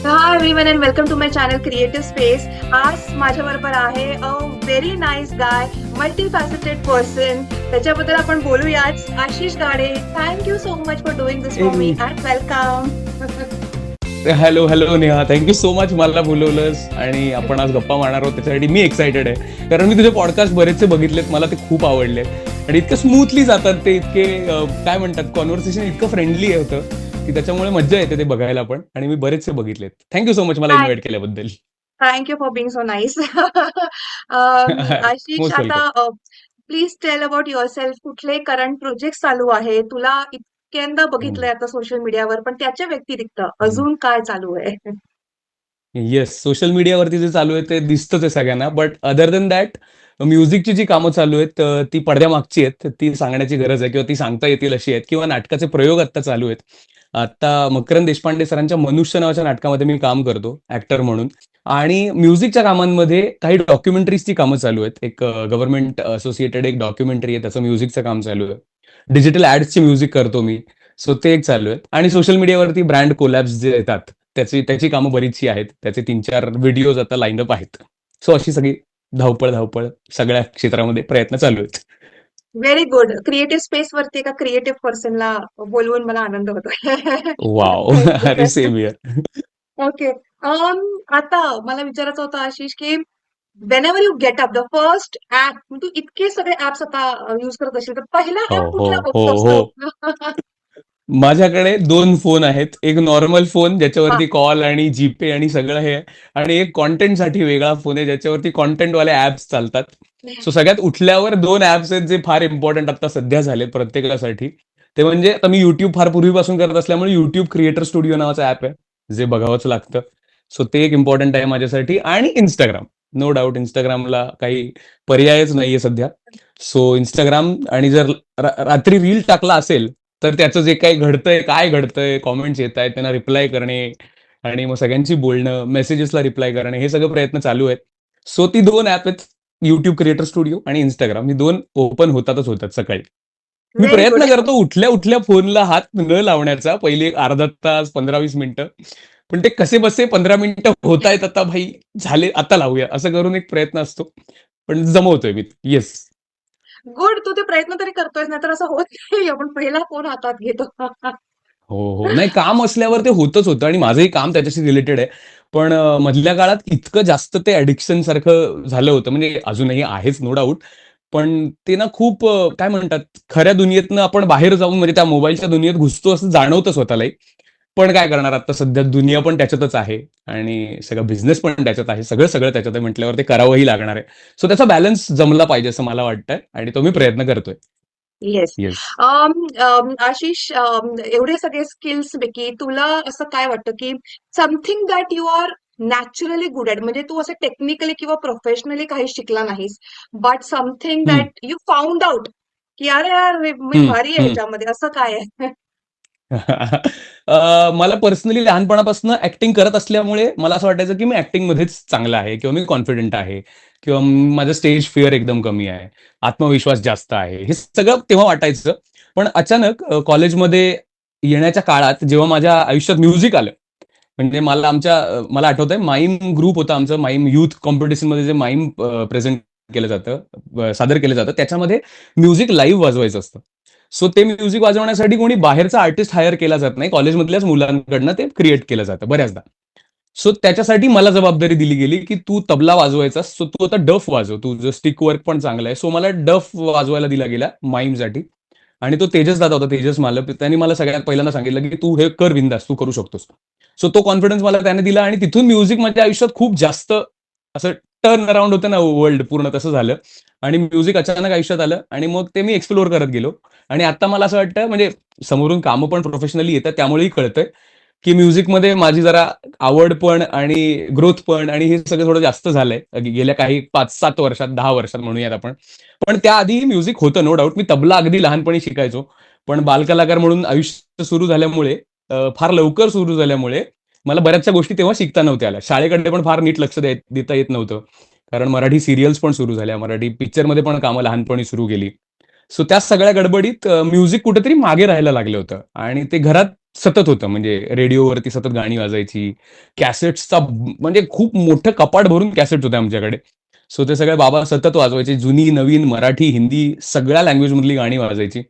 High everyone and welcome to my channel creative space. आज माझ्याबरोबर आहे a very nice guy, multi faceted person. त्याच्याबद्दल आपण बोलूयाच. Ashish Gade, thank you so much for doing this for me and welcome. Hello hello Neha, thank you so much मला बोलवलंस आणि आपण आज गप्पा मारणार आहोत त्याच्यासाठी मी एक्सायटेड आहे. कारण मी तुझे पॉडकास्ट बरेचसे बघितलेत, मला ते खूप आवडले आणि इतकं स्मूथली जातात ते, इतके काय म्हणतात, कॉन्व्हर्सेशन इतकं फ्रेंडली होतं की त्याच्यामुळे मज्जा येते ते बघायला पण. आणि मी बरेचसे बघितलेत. थँक्यू सो मच मला इन्व्हाइट केल्याबद्दल. Thank you for being so nice. Ashish, most welcome. आता please tell about yourself. कुठले करंट प्रोजेक्ट चालू आहे? तुला इतक्यांदा बघितलंय आता सोशल मीडियावर, पण त्याच्या व्यतिरिक्त अजून काय चालू आहे? येस, सोशल मीडियावरती जे चालू आहे ते दिसतंच आहे सगळ्यांना, बट अदर देन दॅट म्युझिकची जी कामं चालू आहेत ती पडद्यामागची आहेत, ती सांगण्याची गरज आहे किंवा ती सांगता येतील अशी आहेत, किंवा नाटकाचे प्रयोग आता चालू आहेत. आता मकरंद देशपांडे सरांच्या मनुष्य नावाच्या नाटकामध्ये मी काम करतो ऍक्टर म्हणून. आणि म्युझिकच्या कामांमध्ये काही डॉक्युमेंटरीजची कामं चालू आहेत. एक गव्हर्नमेंट असोसिएटेड एक डॉक्युमेंटरी आहे, त्याचं म्युझिकचं काम चालू आहे. डिजिटल ऍड्सची म्युझिक करतो मी. सो ते एक चालू आहे. आणि सोशल मीडियावरती ब्रँड कोलॅब्स जे येतात त्याची त्याची कामं बरीचशी आहेत. त्याचे 3-4 व्हिडिओज आता लाईनअप आहेत. सो अशी सगळी धावपळ धावपळ सगळ्या क्षेत्रामध्ये प्रयत्न चालू आहेत. Very good. क्रिएटिव्ह स्पेस वरती एका क्रिएटिव्ह पर्सनला बोलवून मला आनंद होतोय. वाव. अरे सेम इयर. ओके. आता मला विचारायचं होतं आशिष, की whenever you get up, the first app, तू इतके सगळे ऍप्स आता युज करत असेल, तर पहिला हो ऍप हो कुठला हो असतो? हो. माझ्याकडे 2 फोन आहेत. एक नॉर्मल फोन हा. ज्याच्यावरती कॉल आणि जीपे आणि सगळं हे आहे. आणि एक कॉन्टेंटसाठी वेगळा फोन आहे ज्याच्यावरती कॉन्टेंटवाले ऍप्स चालतात. सो सगळ्यात उठल्यावर 2 ऍप्स आहेत जे फार इम्पॉर्टंट आता सध्या झालेत प्रत्येकासाठी. ते म्हणजे आता मी युट्यूब फार पूर्वीपासून करत असल्यामुळे युट्यूब क्रिएटर स्टुडिओ नावाचा ऍप आहे, जे बघावंच लागतं. सो ते एक इम्पॉर्टंट आहे माझ्यासाठी. आणि इंस्टाग्राम, नो डाऊट इंस्टाग्रामला काही पर्यायच नाहीये सध्या. So Instagram. आणि जर रात्री रील टाकला असेल तर त्याचं जे काही घडतंय, काय घडतंय, कॉमेंट्स येत आहेत, त्यांना रिप्लाय करणे आणि मग सगळ्यांची बोलणं, मेसेजेसला रिप्लाय करणे, हे सगळे प्रयत्न चालू आहेत. सो ती 2 ॲप आहेत, युट्यूब क्रिएटर स्टुडिओ आणि इंस्टाग्राम. ही 2 ओपन होतातच होतात सकाळी. मी व्हेरी गुड. प्रयत्न करतो उठल्या उठल्या फोनला हात न लावण्याचा, पहिले एक अर्धा तास, 15-20 मिनिटं. पण ते कसे बसे 15 मिनिटं होत आहेत आता, भाई झाले आता लावूया, असं करून एक प्रयत्न असतो. पण जमवतोय मी. येस. गुड. तू ते प्रयत्न तरी करतोयस, नाहीतर असं होत नाही. आपण पहिला फोन हातात घेतो. हो, हो. नाही, काम असल्यावर ते होतच होतं आणि माझंही काम त्याच्याशी रिलेटेड आहे. पण मधल्या काळात इतकं जास्त ते ॲडिक्शन सारखं झालं होतं, म्हणजे अजूनही आहेच नो डाउट. पण ते ना खूप काय म्हणतात, खऱ्या दुनियेतनं आपण बाहेर जाऊन म्हणजे त्या मोबाईलच्या दुनियेत घुसतो असं जाणवतं स्वतःलाही. पण काय करणार, आता सध्या दुनिया पण त्याच्यातच आहे आणि सगळा बिझनेस पण त्याच्यात आहे. सगळं त्याच्यात आहे म्हटल्यावर ते करावंही लागणार आहे. सो त्याचा बॅलन्स जमला पाहिजे असं मला वाटतंय आणि तो मी प्रयत्न करतोय. येस. येस. आशिष, एवढे सगळे स्किल्स पैकी तुला असं काय वाटतं, की something that you are naturally good at, म्हणजे तू असं टेक्निकली किंवा प्रोफेशनली काही शिकला नाहीस, बट समथिंग हं, दॅट यू फाउंड आउट, की अरे यार, मी हं, भारी आहे हं. ह्याच्यामध्ये, असं काय आहे? मला पर्सनली लहानपणापासून ऍक्टिंग करत असल्यामुळे मला असं वाटायचं की मी ऍक्टिंगमध्येच चांगला आहे किंवा मी कॉन्फिडंट आहे किंवा माझं स्टेज फिअर एकदम कमी आहे, आत्मविश्वास जास्त आहे, हे सगळं तेव्हा वाटायचं. पण अचानक कॉलेजमध्ये येण्याच्या काळात जेव्हा माझ्या आयुष्यात म्युझिक आलं, म्हणजे मला आठवतंय, माईम ग्रुप होता आमचं. माईम युथ कॉम्पिटिशनमध्ये जे माईम प्रेझेंट केलं जातं, सादर केलं जातं, त्याच्यामध्ये म्युझिक लाईव्ह वाजवायचं असतं. सो ते म्युझिक वाजवण्यासाठी कोणी बाहेरचा आर्टिस्ट हायर केला जात नाही, कॉलेजमधल्याच मुलांकडनं ते क्रिएट केलं जातं बऱ्याचदा. सो त्याच्यासाठी मला जबाबदारी दिली गेली की तू तबला वाजवायचा, सो तू आता डफ वाजव, तुझं स्टिक वर्क पण चांगलं आहे. सो मला डफ वाजवायला दिला गेला माईमसाठी. आणि तो तेजस दादा होता, तेजस मालप. त्यांनी मला सगळ्यात पहिल्यांदा सांगितलं की तू हे कर बिंदास, तू करू शकतोस. सो तो कॉन्फिडन्स मला त्याने दिला आणि तिथून म्युझिक माझ्या आयुष्यात खूप जास्त असं टर्न अराउंड होतं ना, वर्ल्ड पूर्ण तसं झालं. आणि म्युझिक अचानक आयुष्यात आलं आणि मग ते मी एक्सप्लोर करत गेलो. आणि आता मला असं वाटतं, म्हणजे समोरून कामं पण प्रोफेशनली येतात त्यामुळेही कळतंय की म्युझिकमध्ये माझी जरा आवड पण आणि ग्रोथ पण आणि हे सगळं थोडं जास्त झालंय गेल्या काही 5-7 वर्षात, 10 वर्षात म्हणूयात आपण. पण त्याआधी म्युझिक होतं नो डाऊट. मी तबला अगदी लहानपणी शिकायचो. पण बालकलाकार म्हणून आयुष्य सुरू झाल्यामुळे, फार लवकर सुरू झाल्यामुळे मला बऱ्याचशा गोष्टी तेव्हा शिकता नव्हत्या आल्या. शाळेकडे पण फार नीट लक्ष देता येत नव्हतं. कारण मराठी सिरियल्स पण सुरू झाल्या, मराठी पिक्चरमध्ये पण कामं लहानपणी सुरू केली. सो त्या सगळ्या गडबडीत म्युझिक कुठेतरी मागे राहायला लागलं होतं आणि ते घरात सतत होतं. म्हणजे रेडिओवरती सतत गाणी वाजायची. कॅसेट्सचा म्हणजे खूप मोठं कपाट भरून कॅसेट्स होते आमच्याकडे. सो ते सगळे बाबा सतत वाजवायचे. जुनी, नवीन, मराठी, हिंदी सगळ्या लँग्वेजमधली गाणी वाजायची.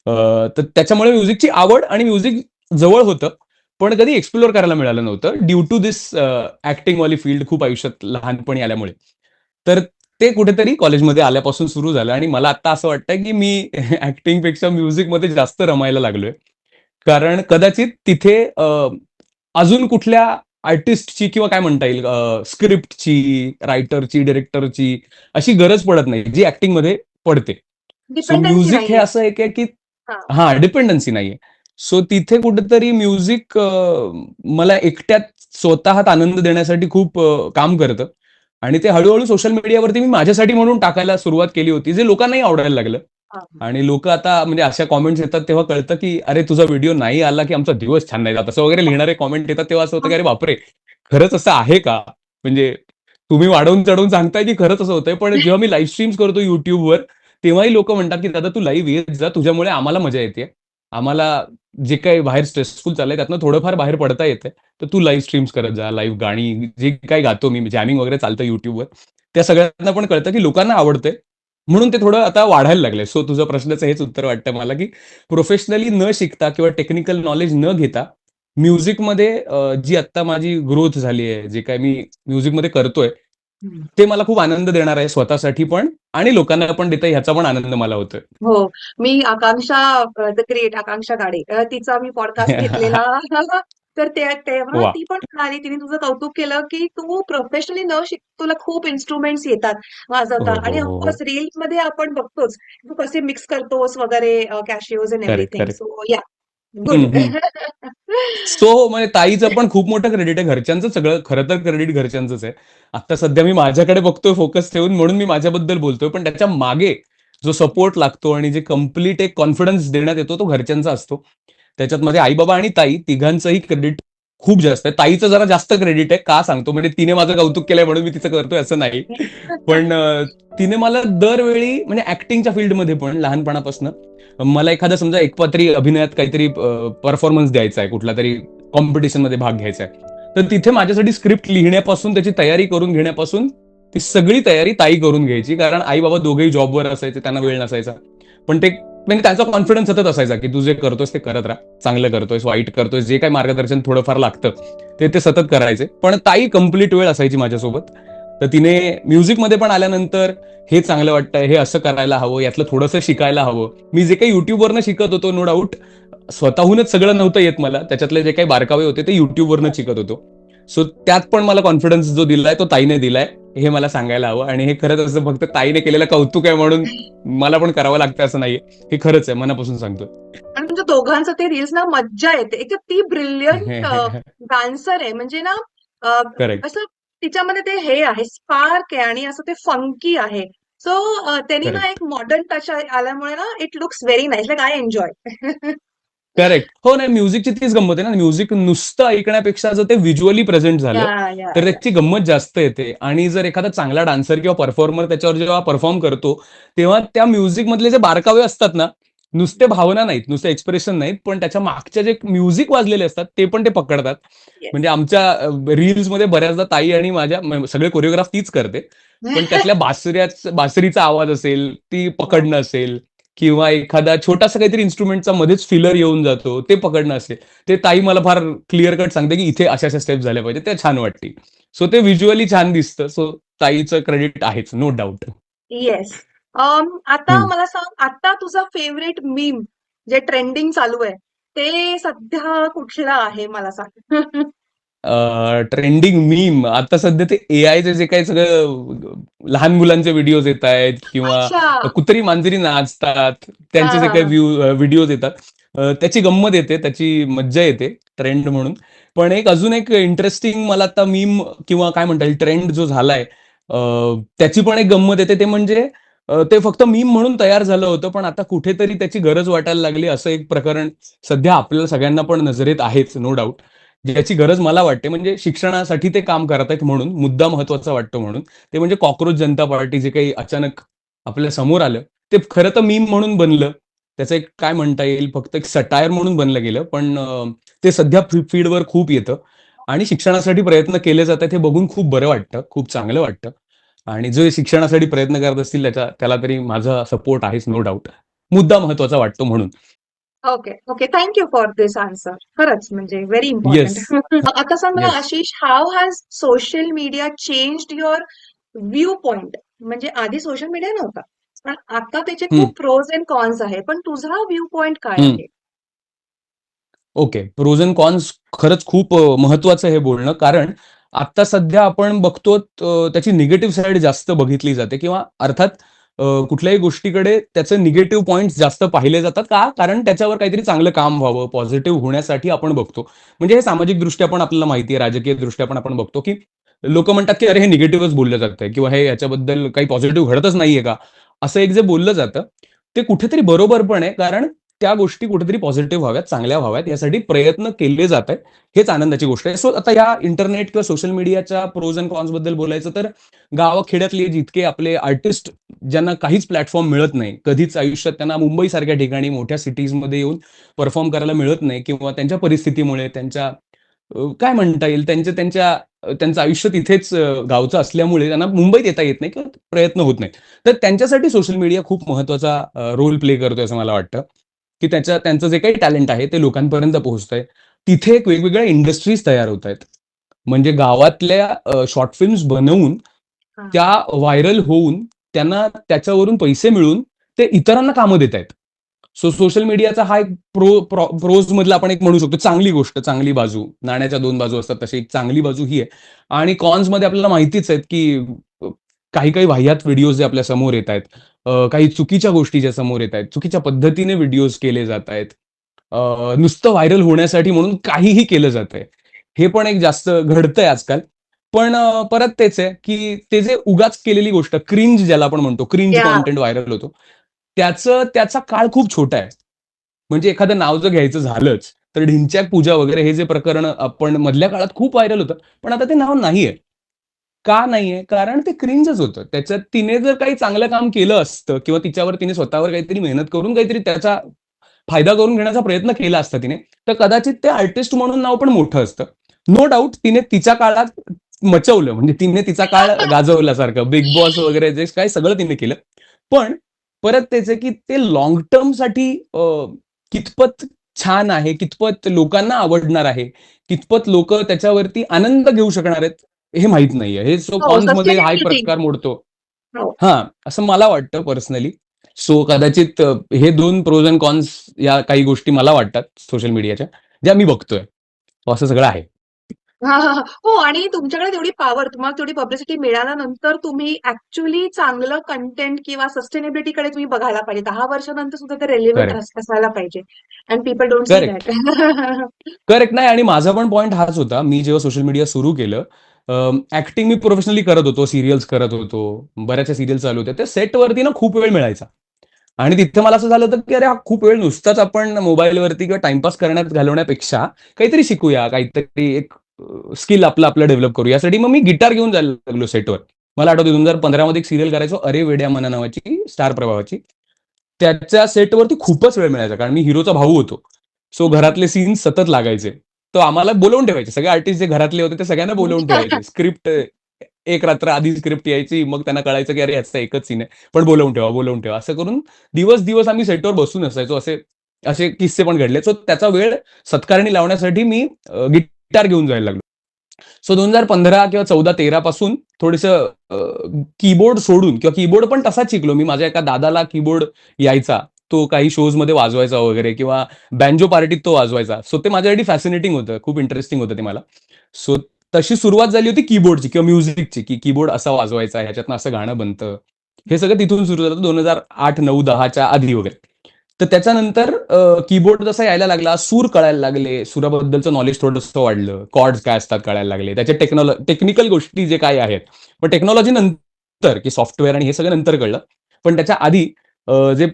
तर त्याच्यामुळे म्युझिकची आवड आणि म्युझिक जवळ होतं. पण कधी एक्सप्लोर करायला मिळालं नव्हतं ड्यू टू धिस ॲक्टिंगवाली फील्ड खूप आयुष्यात लहानपणी आल्यामुळे. तर ते कुठेतरी कॉलेजमध्ये आल्यापासून सुरू झालं आणि मला आता असं वाटतंय, की मी ॲक्टिंगपेक्षा म्युझिकमध्ये जास्त रमायला लागलोय. कारण कदाचित तिथे अजून कुठल्या आर्टिस्टची किंवा काय म्हणता येईल स्क्रिप्टची, रायटरची, डायरेक्टरची अशी गरज पडत नाही, जी ॲक्टिंगमध्ये पडते. सो डिपेंडन्सी म्युझिक हे नाहीये. असं एक आहे, की हां. हां, डिपेंडन्सी नाहीये. सो तिथे कुठेतरी म्युझिक मला एकट्यात स्वतःत आनंद देण्यासाठी खूप काम करतं आणि ते हळू सोशल मीडियावरती मी माझ्यासाठी म्हणून टाकायला सुरुवात केली होती, जे लोकांनाही आवडायला लागलं. हां. आणि लोकं आता म्हणजे अशा कमेंट्स येतात तेव्हा कळतं, की "अरे तुझा व्हिडिओ नाही आला, की आमचा दिवस छान नाही जात." असं वगैरे लिहिणारे कमेंट येतात तेव्हा असं होतं, की "अरे बापरे! खरंच असं आहे का?" म्हणजे तुम्ही वाढवून-चढवून सांगताय, की खरंच असं होतंय. पण जेव्हा मी लाईव्ह स्ट्रीम्स करतो YouTubeवर, तेव्हाही लोकं म्हणतात, की "दादा तू लाईव्ह येत जा. तुझ्यामुळे आम्हाला मजा येतेय. आम्हाला जे काही बाहेर स्ट्रेसफुल चाललंय त्यातनं थोडंफार बाहेर पडता येतंय. तर तू लाईव्ह स्ट्रीम्स करत जा. लाईव्ह गाणी जे काही गातो मी, जॅमिंग वगैरे चालतं YouTubeवर. त्या सगळ्यांना पण कळतं, की लोकांना आवडतंय. म्हणून ते थोडं आता वाढायला लागलंय. सो तुझं प्रश्नाचं हेच उत्तर वाटतं मला, की प्रोफेशनली न शिकता किंवा टेक्निकल नॉलेज न घेता म्युझिकमध्ये जी आत्ता माझी ग्रोथ झाली आहे, जे काही मी म्युझिकमध्ये करतोय, हं. ते मला खूप आनंद देणार आहे स्वतःसाठी पण आणि लोकांना पण देता ह्याचा पण आनंद मला होतोय. हो. मी आकांक्षा द ग्रेट आकांक्षा गाडे तिचा मी पॉडकास्ट घेतलेला. तर तेव्हा वाह! ती पण म्हणाली, तिने तुझं कौतुक केलं, की तू प्रोफेशनली न तुला खूप इन्स्ट्रुमेंट्स येतात वाजवता हो, आणि हो, हो, हो. ऑफकोर्स रील्समध्ये आपण बघतोच, तू कसे मिक्स करतोस वगैरे कॅशिओज and correct, everything. Correct. So yeah good. हं, हं. सो म्हणजे ताईचं पण खूप मोठं क्रेडिट आहे. घरच्यांचं सगळं खरं तर क्रेडिट घरच्यांचंच आहे. आता सध्या मी माझ्याकडे बघतोय फोकस ठेवून म्हणून मी माझ्याबद्दल बोलतोय. पण त्याच्या मागे जो सपोर्ट लागतो आणि जे कंप्लीट एक कॉन्फिडन्स देण्यात येतो तो घरच्यांचा असतो. त्याच्यात माझे आई-बाबा आणि ताई तिघांचंही क्रेडिट खूप जास्त आहे. ताईचं जरा जास्त क्रेडिट आहे. का सांगतो म्हणजे तिने माझं कौतुक केलंय म्हणून मी तिचं करतोय असं नाही. पण तिने मला दरवेळी म्हणजे ॲक्टिंगच्या फील्डमध्ये पण लहानपणापासून मला एखादा समजा एकपात्री अभिनयात काहीतरी परफॉर्मन्स द्यायचा आहे, कुठल्यातरी कॉम्पिटिशनमध्ये भाग घ्यायचा आहे. तर तिथे माझ्यासाठी स्क्रिप्ट लिहिण्यापासून, त्याची तयारी करून घेण्यापासून, ती सगळी तयारी ताई करून घ्यायची. कारण आई-बाबा दोघेही जॉबवर असायचे, त्यांना वेळ नसायचा. पण ते म्हणजे त्यांचा कॉन्फिडन्स सतत असायचा, की "तू जे करतोयस ते करत राहा. चांगलं करतोयस, वाईट करतोयस." जे काही मार्गदर्शन थोडंफार लागतं, ते सतत करायचे. पण ताई कंप्लीट वेळ असायची माझ्यासोबत. तर तिने म्युझिकमध्ये पण आल्यानंतर हे चांगलं वाटतंय, हे असं करायला हवं, यातलं थोडंसं शिकायला हवं. मी जे काही YouTubeवरनं शिकत होतो नो डाउट स्वतःहूनच सगळं नव्हतं येत मला. त्याच्यातले जे काही बारकावे होते ते YouTubeवरनं शिकत होतो. सो त्यात पण मला कॉन्फिडन्स जो दिलाय तो ताईने दिलाय, हे मला सांगायला हवं आणि हे खरंच असं फक्त ताईने केलेलं कौतुक आहे म्हणून मला पण करावं लागतं असं नाहीये. हे खरंच आहे मनापासून सांगतोय. आणि तुमच्या दोघांचं ते रील्स ना मज्जा येते. एक तर ती ब्रिलियंट डान्सर आहे म्हणजे ना अ, करेक्ट, असं तिच्यामध्ये ते हे आहे स्पार्क आहे आणि असं ते फंकी आहे. सो त्यांनी ना करेक्ट. एक मॉडर्न टच आल्यामुळे ना it looks very nice like I enjoy. Correct. हो, नाही म्युझिकची तीच गंमत आहे ना. म्युझिक नुसतं ऐकण्यापेक्षा जर ते व्हिज्युअली प्रेझेंट या झालं, या तर या त्याची गंमत जास्त येते आणि जर एखादा चांगला डान्सर किंवा परफॉर्मर त्याच्यावर जेव्हा परफॉर्म करतो, तेव्हा त्या म्युझिकमधले जे बारकावे असतात ना, नुसते भावना नाहीत, नुसते एक्सप्रेशन नाहीत, पण त्याच्या मागच्या जे म्युझिक वाजलेले असतात, ते पण ते पकडतात. येस. म्हणजे आमच्या रील्समध्ये बऱ्याचदा ताई आणि माझ्या सगळे कोरिओग्राफ तीच करते. पण त्यातल्या बासरीचा आवाज असेल, ती पकडणं असेल किंवा एखादा छोटासा काहीतरी इन्स्ट्रुमेंटचा मध्येच फिलर येऊन जातो, ते पकडणं असेल. ते ताई मला फार क्लिअर कट सांगते, की इथे अशा-अशा स्टेप्स झाल्या पाहिजेत. ते छान वाटते. सो ते व्हिज्युअली छान दिसतं. सो ताईचं क्रेडिट आहेच, नो डाउट. येस. आता मला सांग, आता तुझा फेवरेट मीम जे ट्रेंडिंग चालू आहे, ते सध्या कुठलं आहे मला सांग? ट्रेंडिंग मीम आता सध्या ते एआयचे जे काही सगळं लहान मुलांचे व्हिडिओज येत आहेत किंवा अच्छा. कुत्री मांजरी नाचतात, त्यांचे हां, जे हां, काही हां. व्हिडिओज येतात त्याची गंमत येते, त्याची मज्जा येते ट्रेंड म्हणून. पण अजून एक इंटरेस्टिंग मला आता मीम किंवा काय म्हणता येईल ट्रेंड जो झालाय त्याची पण एक गंमत येते ते म्हणजे ते फक्त मीम म्हणून तयार झालं होतं, पण आता कुठेतरी त्याची गरज वाटायला लागली असं एक प्रकरण सध्या आपल्याला सगळ्यांना पण नजरेत आहेच नो डाउट. ज्याची गरज मला वाटते म्हणजे शिक्षणासाठी ते काम करत आहेत म्हणून, मुद्दा महत्त्वाचा वाटतो म्हणून. ते म्हणजे कॉकरोच जनता पार्टी जे काही अचानक आपल्या समोर आलं, ते खरं तर मीम म्हणून बनलं. त्याचं एक काय म्हणता येईल, फक्त एक सटायर म्हणून बनलं गेलं. पण ते सध्या फीडवर खूप येतं आणि शिक्षणासाठी प्रयत्न केले जातात हे बघून खूप बरं वाटतं, खूप चांगलं वाटतं. आणि जे शिक्षणासाठी प्रयत्न करत असतील त्याला तरी माझा सपोर्ट आहेच, नो डाऊट. मुद्दा महत्त्वाचा वाटतो म्हणून. Okay, okay. Thank you for this answer. खरंच म्हणजे व्हेरी येस, इम्पॉर्टंट. आता सांग मला yes. Ashish, how has social media changed your view point? म्हणजे आधी सोशल मीडिया नव्हता. पण आता त्याचे हं, खूप प्रोज अँड कॉन्स आहे. पण तुझा व्ह्यू पॉइंट काय हं. आहे? ओके. प्रोज एंड कॉन्स खरंच खूप महत्वाचं हे बोलणं. कारण आत्ता सध्या आपण बघतो त्याची निगेटिव्ह साइड जास्त बघितली जाते किंवा अर्थात कुठल्याही गोष्टीकडे त्याचे निगेटिव्ह पॉइंट्स जास्त पाहिले जातात. का? कारण त्याच्यावर काहीतरी चांगलं काम व्हावं, पॉझिटिव्ह होण्यासाठी आपण बघतो. म्हणजे हे सामाजिकदृष्ट्या पण आपल्याला माहिती आहे, राजकीयदृष्ट्या पण आपण बघतो, की लोकं म्हणतात, की "अरे, हे निगेटिव्हच बोललं जातंय" किंवा "हे याच्याबद्दल काही पॉझिटिव्ह घडतच नाहीये का?" असं एक जे बोललं जातं, ते कुठेतरी बरोबर पण आहे. कारण त्या गोष्टी कुठेतरी पॉझिटिव्ह व्हाव्यात, चांगल्या व्हाव्यात यासाठी प्रयत्न केले जात आहेत. हेच आनंदाची गोष्ट आहे. सो आता या इंटरनेट किंवा सोशल मीडियाच्या प्रोज एंड कॉन्स बद्दल बोलायचं तर गावाखेड्यातले जितके आपले आर्टिस्ट ज्यांना काहीच प्लॅटफॉर्म मिळत नाही, कधीच आयुष्यात त्यांना मुंबईसारख्या ठिकाणी मोठ्या सिटीजमध्ये येऊन परफॉर्म करायला मिळत नाही किंवा त्यांच्या परिस्थितीमुळे त्यांच्या काय म्हणता येईल त्यांचं आयुष्य तिथेच गावचं असल्यामुळे त्यांना मुंबईत येता येत नाही किंवा प्रयत्न होत नाहीत. तर त्यांच्यासाठी सोशल मीडिया खूप महत्त्वाचा रोल प्ले करतोय असं मला वाटतं. की त्यांचं जे काही टॅलेंट आहे ते लोकांपर्यंत पोहोचतंय. तिथे एक वेगवेगळ्या इंडस्ट्रीज तयार होतायत. म्हणजे गावातल्या शॉर्ट फिल्म्स बनवून हां. त्या व्हायरल होऊन त्यांना त्याच्यावरून पैसे मिळून ते इतरांना कामं देतायत. सो सोशल मीडियाचा हा एक प्रोज मधला आपण एक म्हणू शकतो चांगली गोष्ट, चांगली बाजू. नाण्याच्या 2 बाजू असतात तशी एक चांगली बाजू ही आहे. आणि कॉन्समध्ये आपल्याला माहितीच आहेत, की अ, काही-काही वाह्यात व्हिडिओज जे आपल्या समोर येतायत. काही चुकीच्या गोष्टी ज्या समोर येतायत, चुकीच्या पद्धतीने व्हिडिओज केले जातायत. नुसतं व्हायरल होण्यासाठी म्हणून काहीही केलं जातंय. हे पण एक जास्त घडतंय आजकाल. पण परत तेच आहे, की ते जे उगाच केलेली गोष्ट क्रिंज ज्याला आपण म्हणतो, क्रिंज या. कंटेंट व्हायरल होतो. त्याचा काळ खूप छोटा आहे. म्हणजे एखादं नाव जर घ्यायचं झालंच, तर ढिंच्याक पूजा वगैरे हे जे प्रकरण आपण मधल्या काळात खूप व्हायरल होतं. पण आता ते नाव नाहीये. का नाहीये? कारण ते क्रिंजच होतं. त्याच्यात तिने जर काही चांगलं काम केलं असतं किंवा तिने स्वतःवर काहीतरी मेहनत करून काहीतरी त्याचा फायदा करून घेण्याचा प्रयत्न केला असता तिने, तर कदाचित ते आर्टिस्ट म्हणून नाव पण मोठं असतं. नो डाउट तिने तिच्या काळात मचवलं. म्हणजे तिने तिचा काळ गाजवल्यासारखं. बिग बॉस वगैरे जे काही सगळं तिने केलं. पण परत तेच आहे, की ते लाँग टर्मसाठी कितपत छान आहे, कितपत लोकांना आवडणार आहे, कितपत लोकं त्याच्यावरती आनंद घेऊ शकणार आहेत, हे माहीत नाहीये. हे सो हो, कॉन्समध्ये हा एक सस्टेनेबिलिटी. प्रकार मोडतो. हो. हां, असं मला वाटतं पर्सनली. सो कदाचित हे 2 प्रोज एंड कॉन्स या काही गोष्टी मला वाटतात सोशल मीडियाच्या, ज्या मी बघतोय. असं सगळं आहे. हां, हां, हां. हो आणि तुमच्याकडे तेवढी पॉवर, तुम्हाला तेवढी पब्लिसिटी मिळाल्यानंतर तुम्ही ॲक्चुअली चांगलं कंटेंट किंवा सस्टेनेबिलिटीकडे तुम्ही बघायला पाहिजे. 10 वर्षानंतर सुद्धा ते रिलेव्हंट करेक्ट, असायला पाहिजे. And people don't see correct. That. Correct नाही आणि माझा पण पॉइंट हाच होता. मी जेव्हा सोशल मीडिया सुरू केलं, ॲक्टिंग मी प्रोफेशनली करत होतो, सीरियल्स करत होतो. बऱ्याचशा सीरियल्स चालू होत्या. त्या सेटवरती ना खूप वेळ मिळायचा. आणि तिथे मला असं झालं होतं, की अरे हा खूप वेळ नुसताच आपण मोबाईलवरती किंवा टाईमपास घालवण्यापेक्षा काहीतरी शिकूया, काहीतरी एक स्किल आपलं डेव्हलप करू. यासाठी मग मी गिटार घेऊन जायला लागलो सेटवर. मला आठवतं 2015 मध्ये एक सीरियल करायचो, अरे वेड्या मना नावाची, स्टार प्रवाहाची. त्याच्या सेटवरती खूपच वेळ मिळायचा, कारण मी हिरोचा भाऊ होतो. सो घरातले सीन्स सतत लागायचे. तर आम्हाला बोलावून ठेवायचे. सगळे आर्टिस्ट जे घरातले होते, ते सगळ्यांना बोलावून ठेवायचे. स्क्रिप्ट एक रात्र आधी स्क्रिप्ट यायची, मग त्यांना कळायचं, की अरे ह्याचा एकच सीन आहे. पण बोलावून ठेवा, बोलावून ठेवा. असं करून दिवस-दिवस आम्ही सेटवर बसून असायचो. असे असे किस्से पण घडले. सो त्याचा वेळ सत्कारणी लावण्यासाठी मी गिटार घेऊन जायला लागलो. सो 2015 किंवा 14-13 पासून थोडंसं कीबोर्ड सोडून किंवा कीबोर्ड पण तसाच शिकलो मी. माझ्या एका दादाला कीबोर्ड यायचा. तो काही शोजमध्ये वाजवायचा वगैरे किंवा बँजो पार्टीत तो वाजवायचा. सो ते माझ्यासाठी फॅसिनेटिंग होतं. खूप इंटरेस्टिंग होतं ते मला. सो तशी सुरुवात झाली होती कीबोर्डची किंवा म्युझिकची, की कीबोर्ड असा वाजवायचा, ह्याच्यातनं असं गाणं बनतं. हे सगळं तिथून सुरू झालं 2008, 9, 10च्या आधी वगैरे. तर त्याच्यानंतर कीबोर्ड जसा यायला लागला, सूर कळायला लागले, सुराबद्दलचं नॉलेज थोडंसं वाढलं, कॉर्ड्स काय असतात कळायला लागले, त्याचे टेक्निकल गोष्टी जे काय आहेत. पण टेक्नॉलॉजी नंतर, की सॉफ्टवेअर आणि हे सगळं नंतर कळलं. पण त्याच्या आधी जे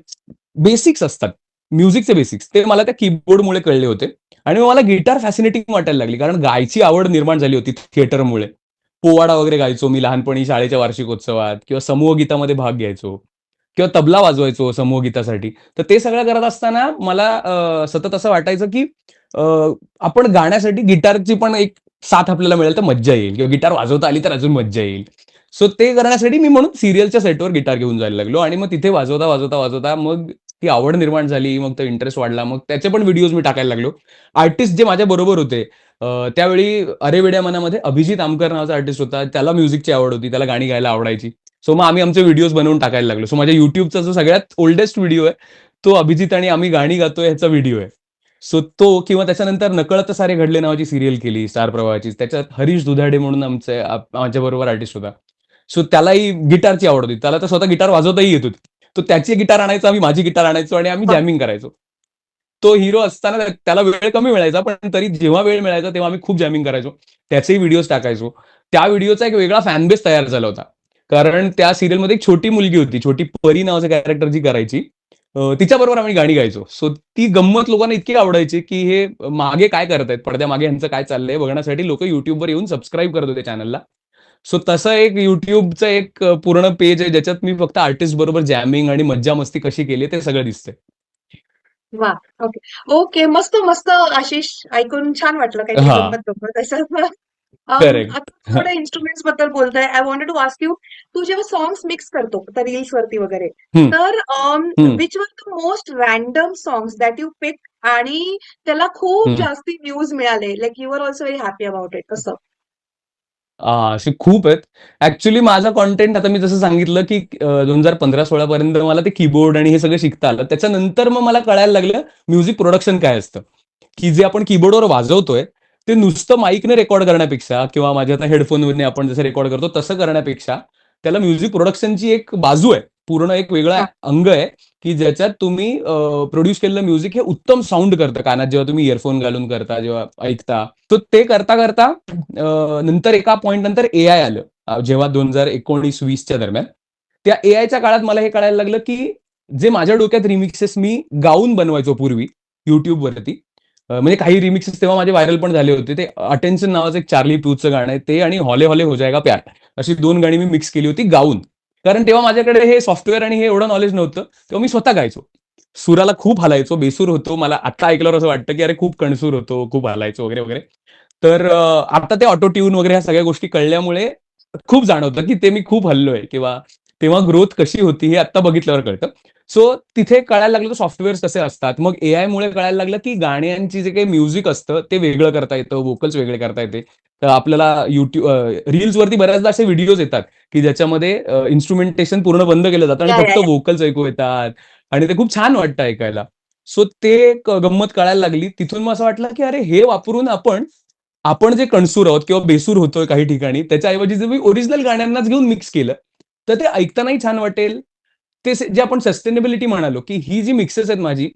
बेसिक्स असतात, म्युझिकचे बेसिक्स ते मला त्या कीबोर्डमुळे कळले होते आणि मग मला गिटार फॅसिनेटिंग वाटायला लागली. कारण गायची आवड निर्माण झाली होती थिएटरमुळे. पोवाडा वगैरे गायचो मी लहानपणी शाळेच्या वार्षिकोत्सवात किंवा समूह गीतामध्ये भाग घ्यायचो. किंवा तबला वाजवायचो समूहगीतासाठी. तर ते सगळं करत असताना मला सतत असं वाटायचं, की अ, आपण गाण्यासाठी गिटारची पण एक साथ आपल्याला मिळेल तर मज्जा येईल किंवा गिटार वाजवता आली तर अजून मज्जा येईल. सो ते करण्यासाठी मी म्हणून सीरियलच्या सेटवर गिटार घेऊन जायला लागलो आणि मग तिथे वाजवता मग ती आवड निर्माण झाली. मग तो इंटरेस्ट वाढला. मग त्याचे पण व्हिडिओज मी टाकायला लागलो. आर्टिस्ट जे माझ्याबरोबर होते त्यावेळी अरे वेड्या मनामध्ये अभिजित आमकर नावाचा आर्टिस्ट होता. त्याला म्युझिकची आवड होती. त्याला गाणी गायला आवडायची. सो मग आम्ही आमचे व्हिडिओज बनवून टाकायला लागलो. सो माझ्या YouTubeचा जो सगळ्यात ओल्डेस्ट व्हिडिओ आहे, तो अभिजित आणि आम्ही गाणी गातोय ह्याचा व्हिडिओ आहे. सो तो किंवा त्याच्यानंतर नकळत सारे घडले नावाची सीरियल केली स्टार प्रवाहाची. त्याच्यात हरीश दुधाडे म्हणून माझ्याबरोबर आर्टिस्ट होता. सो त्यालाही गिटारची आवड होती. त्याला तर स्वतः गिटार वाजवताही येत होती. तो त्याची गिटार आणायचा, आम्ही माझी गिटार आणायचो आणि आम्ही वा. जॅमिंग करायचो. तो हिरो असताना त्याला वेळ कमी मिळायचा, पण तरी जेव्हा वेळ मिळायचा तेव्हा आम्ही खूप जॅमिंग करायचो. त्याचेही व्हिडिओज टाकायचो. त्या व्हिडिओचा एक वेगळा फॅन बेस तयार झाला होता. कारण त्या सीरियलमध्ये एक छोटी मुलगी होती. छोटी परी नावाचं कॅरेक्टर जी करायची. तिच्याबरोबर आम्ही गाणी गायचो. सो ती गंमत लोकांना इतकी आवडायची, की हे मागे काय करतायत, पडद्यामागे ह्यांचं काय चाललंय बघण्यासाठी लोकं YouTubeवर येऊन सबस्क्राईब करत होते चॅनलला. सो तसं एक YouTubeचं एक पूर्ण पेज आहे, ज्याच्यात मी फक्त आर्टिस्ट बरोबर जॅमिंग आणि मज्जा-मस्ती कशी केली ते सगळं दिसतंय. वा. ओके. ओके. मस्त, मस्त आशिष. ऐकून छान वाटलं काहीतरी हां. गंमत-गंमत असं. करेक्ट. आता थोडं इन्स्ट्रुमेंट्स बद्दल बोलताय. I wanted to ask you, तू जेव्हा सॉंग्स मिक्स करतो, आता रील्स वरती वगैरे, हं, तर हं, which were the most random songs that you pick आणि त्याला खूप हं. जास्ती व्ह्यूज मिळाले, like you are also very happy about it, कसं? असे खूप आहेत. ॲक्चुअली माझा कंटेंट आता मी जसं सांगितलं, की 2015-16 पर्यंत मला ते कीबोर्ड आणि हे सगळं शिकता आलं. त्याच्यानंतर मग मला कळायला लागलं म्युझिक प्रोडक्शन काय असतं, की जे आपण कीबोर्डवर वाजवतोय, ते नुसतं माईकने रेकॉर्ड करण्यापेक्षा किंवा माझ्या आता हेडफोनवरने आपण जसं रेकॉर्ड करतो तसं करण्यापेक्षा, त्याला म्युझिक प्रोडक्शनची एक बाजू आहे. पूर्ण एक वेगळा हां. अंग आहे, की ज्याच्यात तुम्ही प्रोड्यूस केलेलं म्युझिक हे उत्तम साउंड करतं कानात जेव्हा तुम्ही इयरफोन घालून करता, जेव्हा ऐकता. तर ते करता नंतर एका पॉइंट नंतर एआय आलं. जेव्हा 2019-20च्या दरम्यान. त्या एआयच्या काळात मला हे कळायला लागलं, की जे माझ्या डोक्यात रिमिक्सेस मी गाऊन बनवायचो पूर्वी YouTubeवरती. म्हणजे काही रिमिक्सेस तेव्हा माझे व्हायरल पण झाले होते. ते अटेन्शन नावाचं एक चार्ली प्यूथचं गाणं आहे ते आणि हॉले हॉले हो जाएगा प्यार. अशी 2 गाणी मी मिक्स केली होती गाऊन. कारण तेव्हा माझ्याकडे हे सॉफ्टवेअर आणि हे एवढं नॉलेज नव्हतं. तेव्हा मी स्वतः गायचो. सुराला खूप हलायचो, बेसूर होतो. मला आता ऐकल्यावर असं वाटतं, की अरे खूप कणसूर होतो, खूप हलायचो वगैरे, वगैरे. तर आता ते ऑटो ट्यून वगैरे ह्या सगळ्या गोष्टी कळल्यामुळे खूप जाणवतं, की ते मी खूप हललोय किंवा तेव्हा ग्रोथ कशी होती हे आता बघितल्यावर कळतं. सो तिथे कळायला लागलं सॉफ्टवेअर्स कसे असतात. मग एआयमुळे कळायला लागलं, की गाण्यांची जे काही म्युझिक असतं ते वेगळं करता येतं, व्होकल्स वेगळे करता येते. तर आपल्याला रील्सवरती बऱ्याचदा असे व्हिडिओज येतात, की ज्याच्यामध्ये इन्स्ट्रुमेंटेशन पूर्ण बंद केलं जातं आणि या, या, फक्त या. व्होकल्स ऐकू येतात आणि ते खूप छान वाटतं ऐकायला. सो ते एक गंमत कळायला लागली. तिथून मग असं वाटलं, की अरे हे वापरून आपण जे कणसूर आहोत किंवा बेसूर होतोय काही ठिकाणी, त्याच्याऐवजी जर मी ओरिजिनल गाण्यांनाच घेऊन मिक्स केलं, तर ते ऐकतानाही छान वाटेल. जे आपण सस्टेनेबिलिटी म्हणालो, की ही जी मिक्सेस आहेत माझी,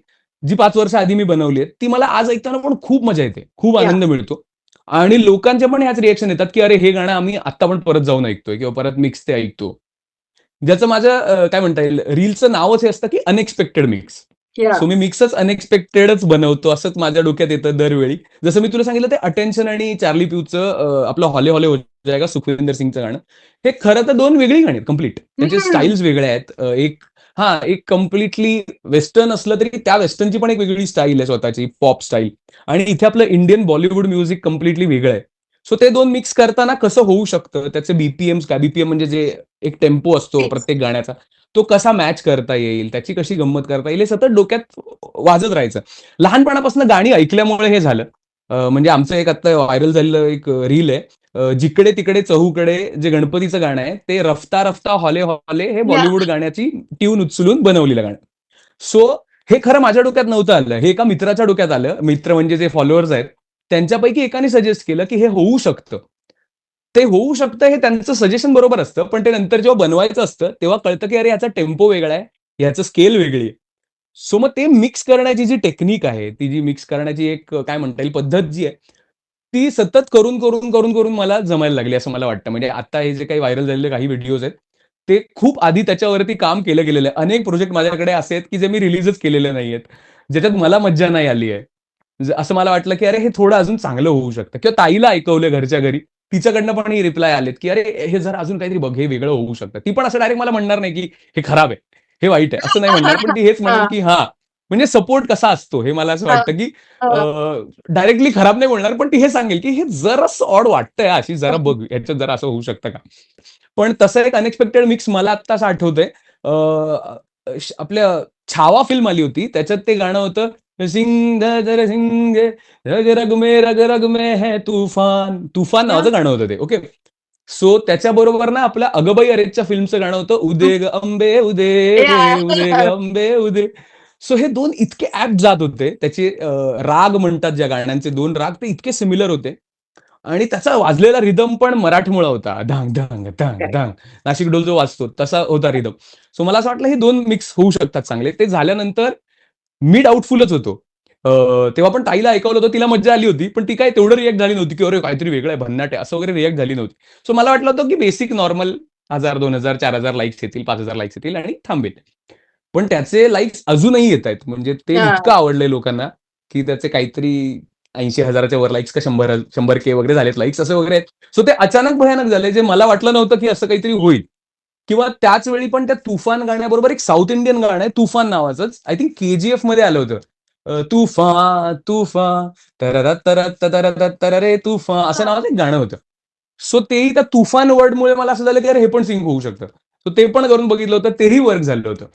जी 5 वर्ष आधी मी बनवली आहेत, ती मला आज ऐकताना पण खूप मजा येते. खूप या. आनंद मिळतो. आणि लोकांच्या पण ह्याच रिएक्शन येतात, की "अरे, हे गाणं आम्ही आत्ता पण परत जाऊन ऐकतोय किंवा परत मिक्स ते ऐकतो." ज्याचं माझं काय म्हणता येईल, रीलचं नावच हे असतं, की अनएक्सपेक्टेड मिक्स. या. सो मी मिक्सच अनएक्सपेक्टेडच बनवतो असंच माझ्या डोक्यात येतं दरवेळी. जसं मी तुला सांगितलं ते अटेन्शन आणि चार्ली प्यूचं आपलं हॉले हॉले हो जाएगा सुखविंदर सिंगचं गाणं. हे खरं तर 2 वेगळी गाणी आहेत कंप्लीट. त्यांचे हम्म. स्टाईल्स वेगळ्या आहेत. एक कंप्लीटली वेस्टर्न असलं तरी त्या वेस्टर्नची पण एक वेगळी स्टाईल आहे स्वतःची, पॉप स्टाईल. आणि इथे आपलं इंडियन बॉलिवूड म्युझिक कंप्लीटली वेगळं आहे. सो ते 2 मिक्स करताना कसं होऊ शकतं, त्याचे बीपीएम्स काय बीपीएम म्हणजे जे एक टेम्पो असतो तेच. प्रत्येक गाण्याचा, तो कसा मॅच करता येईल, त्याची कशी गंमत करता येईल, हे सतत डोक्यात वाजत राहायचं. लहानपणापासून गाणी ऐकल्यामुळे हे झालं. म्हणजे आमचं एक आता व्हायरल झालेलं एक रील आहे. जिकडे-तिकडे चहूकडे जे गणपतीचं गाणं आहे, ते रफ्ता रफ्ता हॉले हॉले हे या. बॉलिवूड गाण्याची ट्यून उचलून बनवलेलं गाणं. सो हे खरं माझ्या डोक्यात नव्हतं आलं. हे एका मित्राच्या डोक्यात आलं. मित्र म्हणजे जे फॉलोअर्स आहेत, त्यांच्यापैकी एकाने सजेस्ट केलं, की हे होऊ शकतं. ते होऊ शकतं हे त्यांचं सजेशन बरोबर असतं. पण ते नंतर जेव्हा बनवायचं असतं, तेव्हा कळतं, की अरे याचा टेम्पो वेगळा आहे, याचं स्केल वेगळी आहे. सो मग ते मिक्स करण्याची जी टेक्निक आहे, ती जी मिक्स करण्याची एक काय म्हणता येईल पद्धत जी आहे, ती सतत करून मला जमायला लागली असं मला वाटतं. म्हणजे आता हे जे काही व्हायरल झालेले काही व्हिडिओज आहेत, ते खूप आधी त्याच्यावरती काम केलं गेलेलं आहे. अनेक प्रोजेक्ट माझ्याकडे असे आहेत, की जे मी रिलीजच केलेले नाहीयेत. ज्याच्यात मला मज्जा नाही आली आहे. असं मला वाटलं, की अरे हे थोडं अजून चांगलं होऊ शकतं किंवा ताईला ऐकवलं घरच्या घरी. तिच्याकडनं पण ही रिप्लाय आलेत, की "अरे हे जरा अजून काहीतरी बघ, हे वेगळं होऊ शकतं." ती पण असं डायरेक्ट मला म्हणणार नाही, की हे खराब आहे. हे वाईट आहे असं नाही म्हणणार, पण ती हेच म्हणेल हां, की हा म्हणजे सपोर्ट कसा असतो हे मला असं हां, वाटतं की हां. डायरेक्टली खराब नाही बोलणार, पण ती हे सांगेल की हे जरासं ऑड वाटतंय आशिष, जरा बघ ह्याच्यात जरा असं होऊ शकतं का. पण तसं एक अनएक्सपेक्टेड मिक्स मला आत्ता असं आठवतंय. आपल्या छावा फिल्म आली होती, त्याच्यात ते गाणं होतं, सिंग जरा सिंग रग रग में है तूफान, तूफान या नावाचं गाणं होतं ते. ओके. सो त्याच्याबरोबर ना आपलं अगबाई अरेच्च्या फिल्मचं गाणं होतं, उदे ग अंबे उदे, उदे ग या अंबे उदे. सो हे 2 इतके ॲप्ट जात होते. त्याचे राग म्हणतात ज्या गाण्यांचे 2 राग ते इतके सिमिलर होते आणि त्याचा वाजलेला रिदम पण मराठमोळा होता. धांग, धांग, धांग, करेक्ट. धांग. नाशिक ढोल जो वाजतो तसा होता रिदम. सो मला असं वाटलं हे 2 मिक्स होऊ शकतात चांगले. ते झाल्यानंतर मी डाउटफुलच होतो. तेव्हा पण ताईला ऐकवलं होतं, तिला मज्जा आली होती. पण ती काय तेवढं रिएक्ट झाली नव्हती, की "अरे काहीतरी वेगळं आहे, भन्नाट आहे." असं वगैरे रिएक्ट झाली नव्हती. सो मला वाटलं होतं, की बेसिक नॉर्मल 1000, 2000, 4000 लाइक्स येतील, 5000 लाइक्स येतील आणि थांबेल. पण त्याचे लाइक्स अजूनही येतायत. म्हणजे ते इतकं हां. आवडलंय लोकांना, की त्याचे काहीतरी 80,000च्या वर लाइक्स का 100K वगैरे झालेत लाइक्स असं वगैरे आहेत. सो ते अचानक भयानक झाले, जे मला वाटलं नव्हतं, की असं काहीतरी होईल. किंवा त्याच वेळी पण त्या तुफान गाण्याबरोबर एक साउथ इंडियन गाणं आहे तुफान नावाचंच. आय थिंक KGF मध्ये आलं होतं. तूफान, तूफान, तररत तरत तररत तररे तूफान असं हां. नावाचं एक गाणं होतं. सो तेही त्या तुफान वर्डमुळे मला असं झालं, की अरे हे पण सिंक होऊ शकतं. सो ते पण करून बघितलं होतं, तेही वर्क झालं होतं.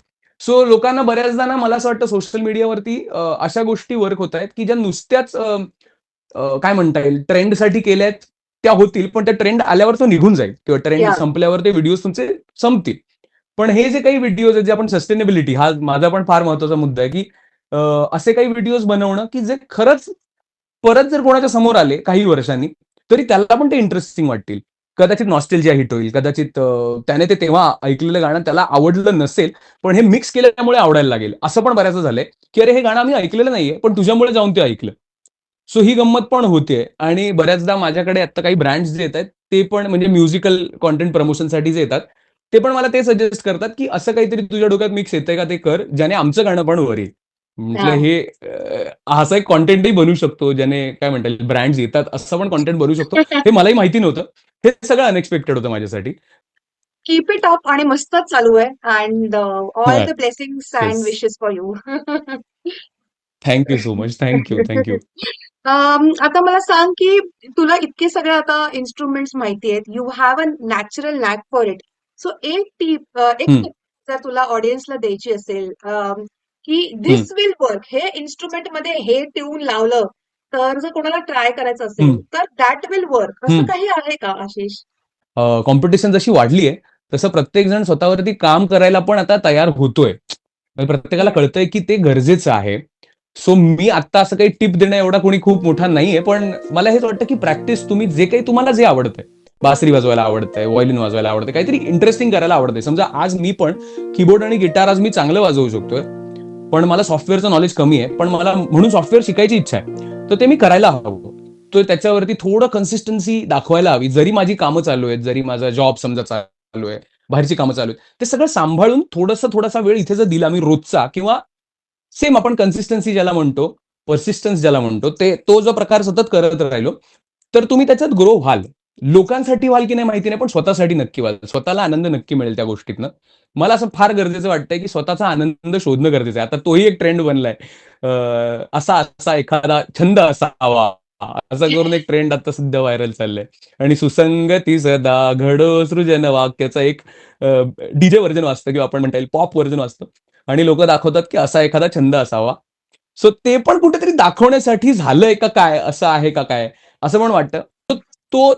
सो लोकांना बऱ्याचदा ना मला असं वाटतं सोशल मीडियावरती अशा गोष्टी वर्क होतायत, की ज्या नुसत्याच काय म्हणता येईल ट्रेंडसाठी केल्यात त्या होतील, पण त्या ट्रेंड आल्यावर तो निघून जाईल किंवा ट्रेंड या संपल्यावर ते व्हिडिओज तुमचे संपतील. पण हे जे काही व्हिडिओज आहेत, जे आपण सस्टेनेबिलिटी हा माझा पण फार महत्त्वाचा मुद्दा आहे, की अ, असे काही व्हिडिओज बनवणं, की जे खरंच परत जर कोणाच्या समोर आले काही वर्षांनी, तरी त्याला पण ते इंटरेस्टिंग वाटतील. कदाचित नॉस्टॅल्जिया हिट होईल. कदाचित त्याने ते तेव्हा ऐकलेलं गाणं त्याला आवडलं नसेल, पण हे मिक्स केल्यामुळे आवडायला लागेल. असं पण बऱ्याचदा झालंय, की "अरे, हे गाणं आम्ही ऐकलेलं नाहीये, पण तुझ्यामुळे जाऊन ते ऐकलं." सो ही गंमत पण होतीये आणि बऱ्याचदा माझ्याकडे आता काही ब्रँड्स जे येतायत, ते पण म्हणजे म्युझिकल कंटेंट प्रमोशनसाठी जे येतात, ते पण मला ते सजेस्ट करतात, की "असं काहीतरी तुझ्या डोक्यात मिक्स येतंय का ते कर, ज्याने आमचं गाणं पण वर येईल." म्हटलं हां. हे असा एक कंटेंटही बनू शकतो, ज्याने काय म्हणता येईल ब्रँड्स येतात, असं पण कंटेंट बनू शकतो. हे मलाही माहिती नव्हतं. हे सगळं अनएक्सपेक्टेड होतं माझ्यासाठी. कीप इट अप आणि मस्तच चालू आहे अँड ऑल हां. The blessings and yes. Wishes for you. Thank you so much. Thank you, thank you. आता मला सांग, की तुला इतके सगळे आता इन्स्ट्रुमेंट्स माहिती आहेत. You have a natural knack for it. So एक हं, टिप जर तुला ऑडियन्सला द्यायची असेल, की हं, धिस विल वर्क, हे इन्स्ट्रुमेंटमध्ये हे ट्यून लावलं, तर जर कोणाला ट्राय करायचं हं, असेल, तर दॅट विल वर्क. असं हं. काही आहे का आशिष? कॉम्पिटिशन जशी वाढली आहे, तसं प्रत्येकजण स्वतःवरती काम करायला पण आता तयार होतोय. म्हणजे प्रत्येकाला येस. कळतंय की ते गरजेचं आहे. सो मी आत्ता असं काही टिप देणं एवढा कोणी खूप मोठा नाहीये. पण मला हेच वाटतं की प्रॅक्टिस तुम्ही जे काही तुम्हाला जे आवडतंय, बासरी वाजवायला आवडतंय, व्हायोलिन वाजवायला आवडतंय, काहीतरी इंटरेस्टिंग करायला आवडतंय. समजा आज मी पण कीबोर्ड आणि गिटार आज मी चांगलं वाजवू शकतोय. पण मला सॉफ्टवेअरचं नॉलेज कमी आहे. पण मला म्हणून सॉफ्टवेअर शिकायची इच्छा आहे. तर ते मी करायला हवं. तर त्याच्यावरती थोडं कन्सिस्टन्सी दाखवायला हवी. जरी माझी कामं चालू आहेत, जरी माझा जॉब समजा चालू आहे, बाहेरची कामं चालू आहेत. ते सगळं सांभाळून थोडासा वेळ इथे जर दिला मी रोजचा किंवा सेम आपण कन्सिस्टन्सी ज्याला म्हणतो, पर्सिस्टन्स ज्याला म्हणतो, तो जो प्रकार सतत करत राहिलो, तर तुम्ही त्याच्यात ग्रो व्हाल. लोकांसाठी व्हाल की नाही माहिती नाही, पण स्वतःसाठी नक्की व्हाल. स्वतःला आनंद नक्की मिळेल त्या गोष्टीतनं. मला असं फार गरजेचं वाटतंय, की स्वतःचा आनंद शोधणं गरजेचं आहे. आता तोही एक ट्रेंड बनलाय. असा एखादा छंद असावा, असं करून एक ट्रेंड आता सध्या व्हायरल चाललंय. आणि सुसंगती सदा घडो सृजन वाक्याचा एक डीजे व्हर्जन वाजतं किंवा आपण म्हणता येईल पॉप व्हर्जन वाजतं. आणि लोकं दाखवतात, की असा एखादा छंद असावा. सो ते पण कुठेतरी दाखवण्यासाठी झालंय का काय? असं आहे का काय? असं पण वाटतं.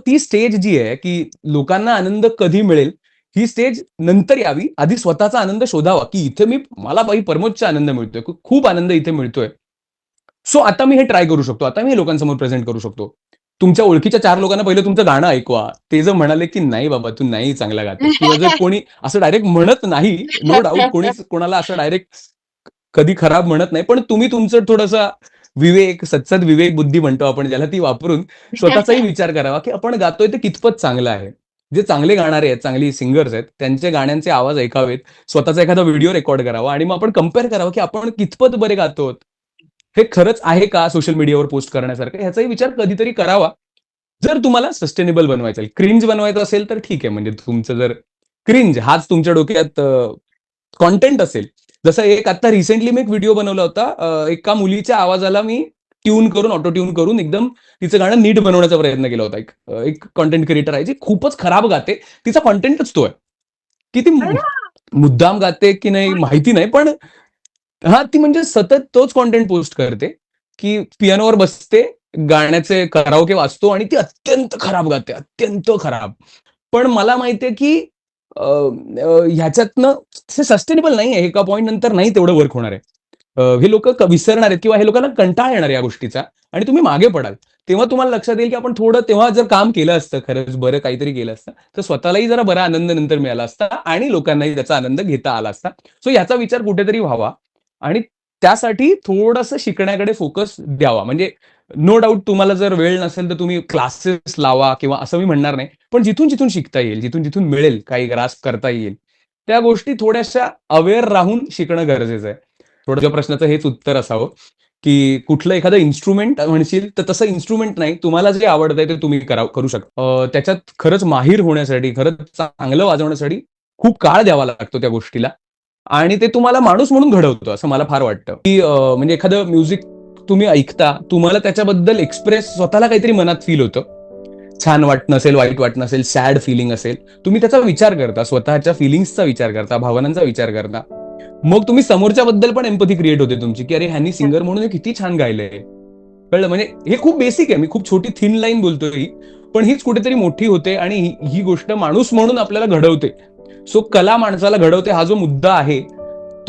ती स्टेज जी आहे, की लोकांना आनंद कधी मिळेल, ही स्टेज नंतर यावी. आधी स्वतःचा आनंद शोधावा, की इथे मला बाई परमोच्च आनंद मिळतोय. खूप आनंद इथे मिळतोय. सो आता मी हे ट्राय करू शकतो. आता मी हे लोकांसमोर प्रेझेंट करू शकतो. तुमच्या ओळखीच्या 4 लोकांना पहिलं तुमचं गाणं ऐकवा. ते जर म्हणाले, की "नाही बाबा, तू नाही चांगला गात किंवा जर कोणी असं डायरेक्ट म्हणत नाही, नो डाउट कोणीच कोणाला असं डायरेक्ट कधी खराब म्हणत नाही. पण तुम्ही तुमचं थोडंसं सद्सद विवेक बुद्धी म्हणतो आपण ज्याला, ती वापरून स्वतःचाही विचार करावा, की आपण गातोय ते कितपत चांगलं आहे. जे चांगले गाणारे आहेत, चांगली सिंगर्स आहेत, त्यांचे गाण्यांचे आवाज ऐकावेत. स्वतःचा एखादा व्हिडिओ रेकॉर्ड करावा आणि मग आपण कंपेअर करावं, की आपण कितपत बरे गातो. हे खरंच आहे का सोशल मीडियावर पोस्ट करण्यासारखं? ह्याचाही विचार कधीतरी करावा. जर तुम्हाला सस्टेनेबल बनवायचं आहे. क्रिंज बनवायचं असेल तर ठीक आहे. म्हणजे तुमचं जर क्रिंज हाच तुमच्या डोक्यात कॉन्टेंट असेल. जसं एक आता रिसेंटली मी एक व्हिडिओ बनवला होता. एका मुलीच्या आवाजाला मी ट्यून करून, ऑटो ट्यून करून एकदम तिचं गाणं नीट बनवण्याचा प्रयत्न केला होता. एक कंटेंट क्रिएटर आहे जी खूपच खराब गाते. तिचा कंटेंटच तो आहे. की ती अरे वा! मुद्दाम गाते की नाही माहिती नाही, पण ती म्हणजे सतत तोच कंटेंट पोस्ट करते, की पियानोवर बसते, गाण्याचे कराओके वाजतो आणि ती अत्यंत खराब गाते, अत्यंत खराब. पण मला माहितीये की ह्याच्यातनं सस्टेनेबल नाहीये. एका पॉइंट नंतर नाही तेवढं वर्क होणार आहे. हे लोकं विसरणार आहेत किंवा हे लोकांना कंटाळा येणार या गोष्टीचा आणि तुम्ही मागे पडाल. तेव्हा तुम्हाला लक्षात येईल की आपण थोडं तेव्हा जर काम केलं असतं, खरंच बरं काहीतरी केलं असतं, तर स्वतःलाही जरा बरा आनंद नंतर मिळाला असता आणि लोकांनाही त्याचा आनंद घेता आला असता. सो याचा विचार कुठेतरी व्हावा आणि त्यासाठी थोडंसं शिकण्याकडे फोकस द्यावा. म्हणजे नो डाउट तुम्हाला जर वेळ नसेल तर तुम्ही क्लासेस लावा किंवा असं मी म्हणणार नाही. पण जिथून शिकता येईल, जिथून मिळेल, काही ग्रास्प करता येईल, त्या गोष्टी थोड्याशा अवेअर राहून शिकणं गरजेचं आहे. थोडं तुझ्या प्रश्नाचं हेच उत्तर असावं, की कुठलं एखादं इन्स्ट्रुमेंट म्हणशील तर तसं इन्स्ट्रुमेंट नाही. तुम्हाला जे आवडतंय ते तुम्ही करू शकता. त्याच्यात खरंच माहिर होण्यासाठी, खरंच चांगलं वाजवण्यासाठी खूप काळ द्यावा लागतो त्या गोष्टीला आणि ते तुम्हाला माणूस म्हणून घडवतं असं मला फार वाटतं, की म्हणजे एखादं म्युझिक तुम्ही ऐकता, तुम्हाला त्याच्याबद्दल एक्सप्रेस स्वतःला काहीतरी मनात फील होतं. छान वाटत नसेल, वाईट वाटत नसेल, सॅड फिलिंग असेल, तुम्ही त्याचा विचार करता, स्वतःच्या फिलिंग्सचा विचार करता, भावनांचा विचार करता. मग तुम्ही समोरच्याबद्दल पण एम्पॅथी क्रिएट होते तुमची, की अरे ह्यांनी सिंगर म्हणून हे किती छान गायलंय. कळलं? म्हणजे हे खूप बेसिक आहे. मी खूप छोटी थिन लाईन बोलतोय ही, पण हीच कुठेतरी मोठी होते आणि ही गोष्ट माणूस म्हणून आपल्याला घडवते. सो कला माणसाला घडवते हा जो मुद्दा आहे,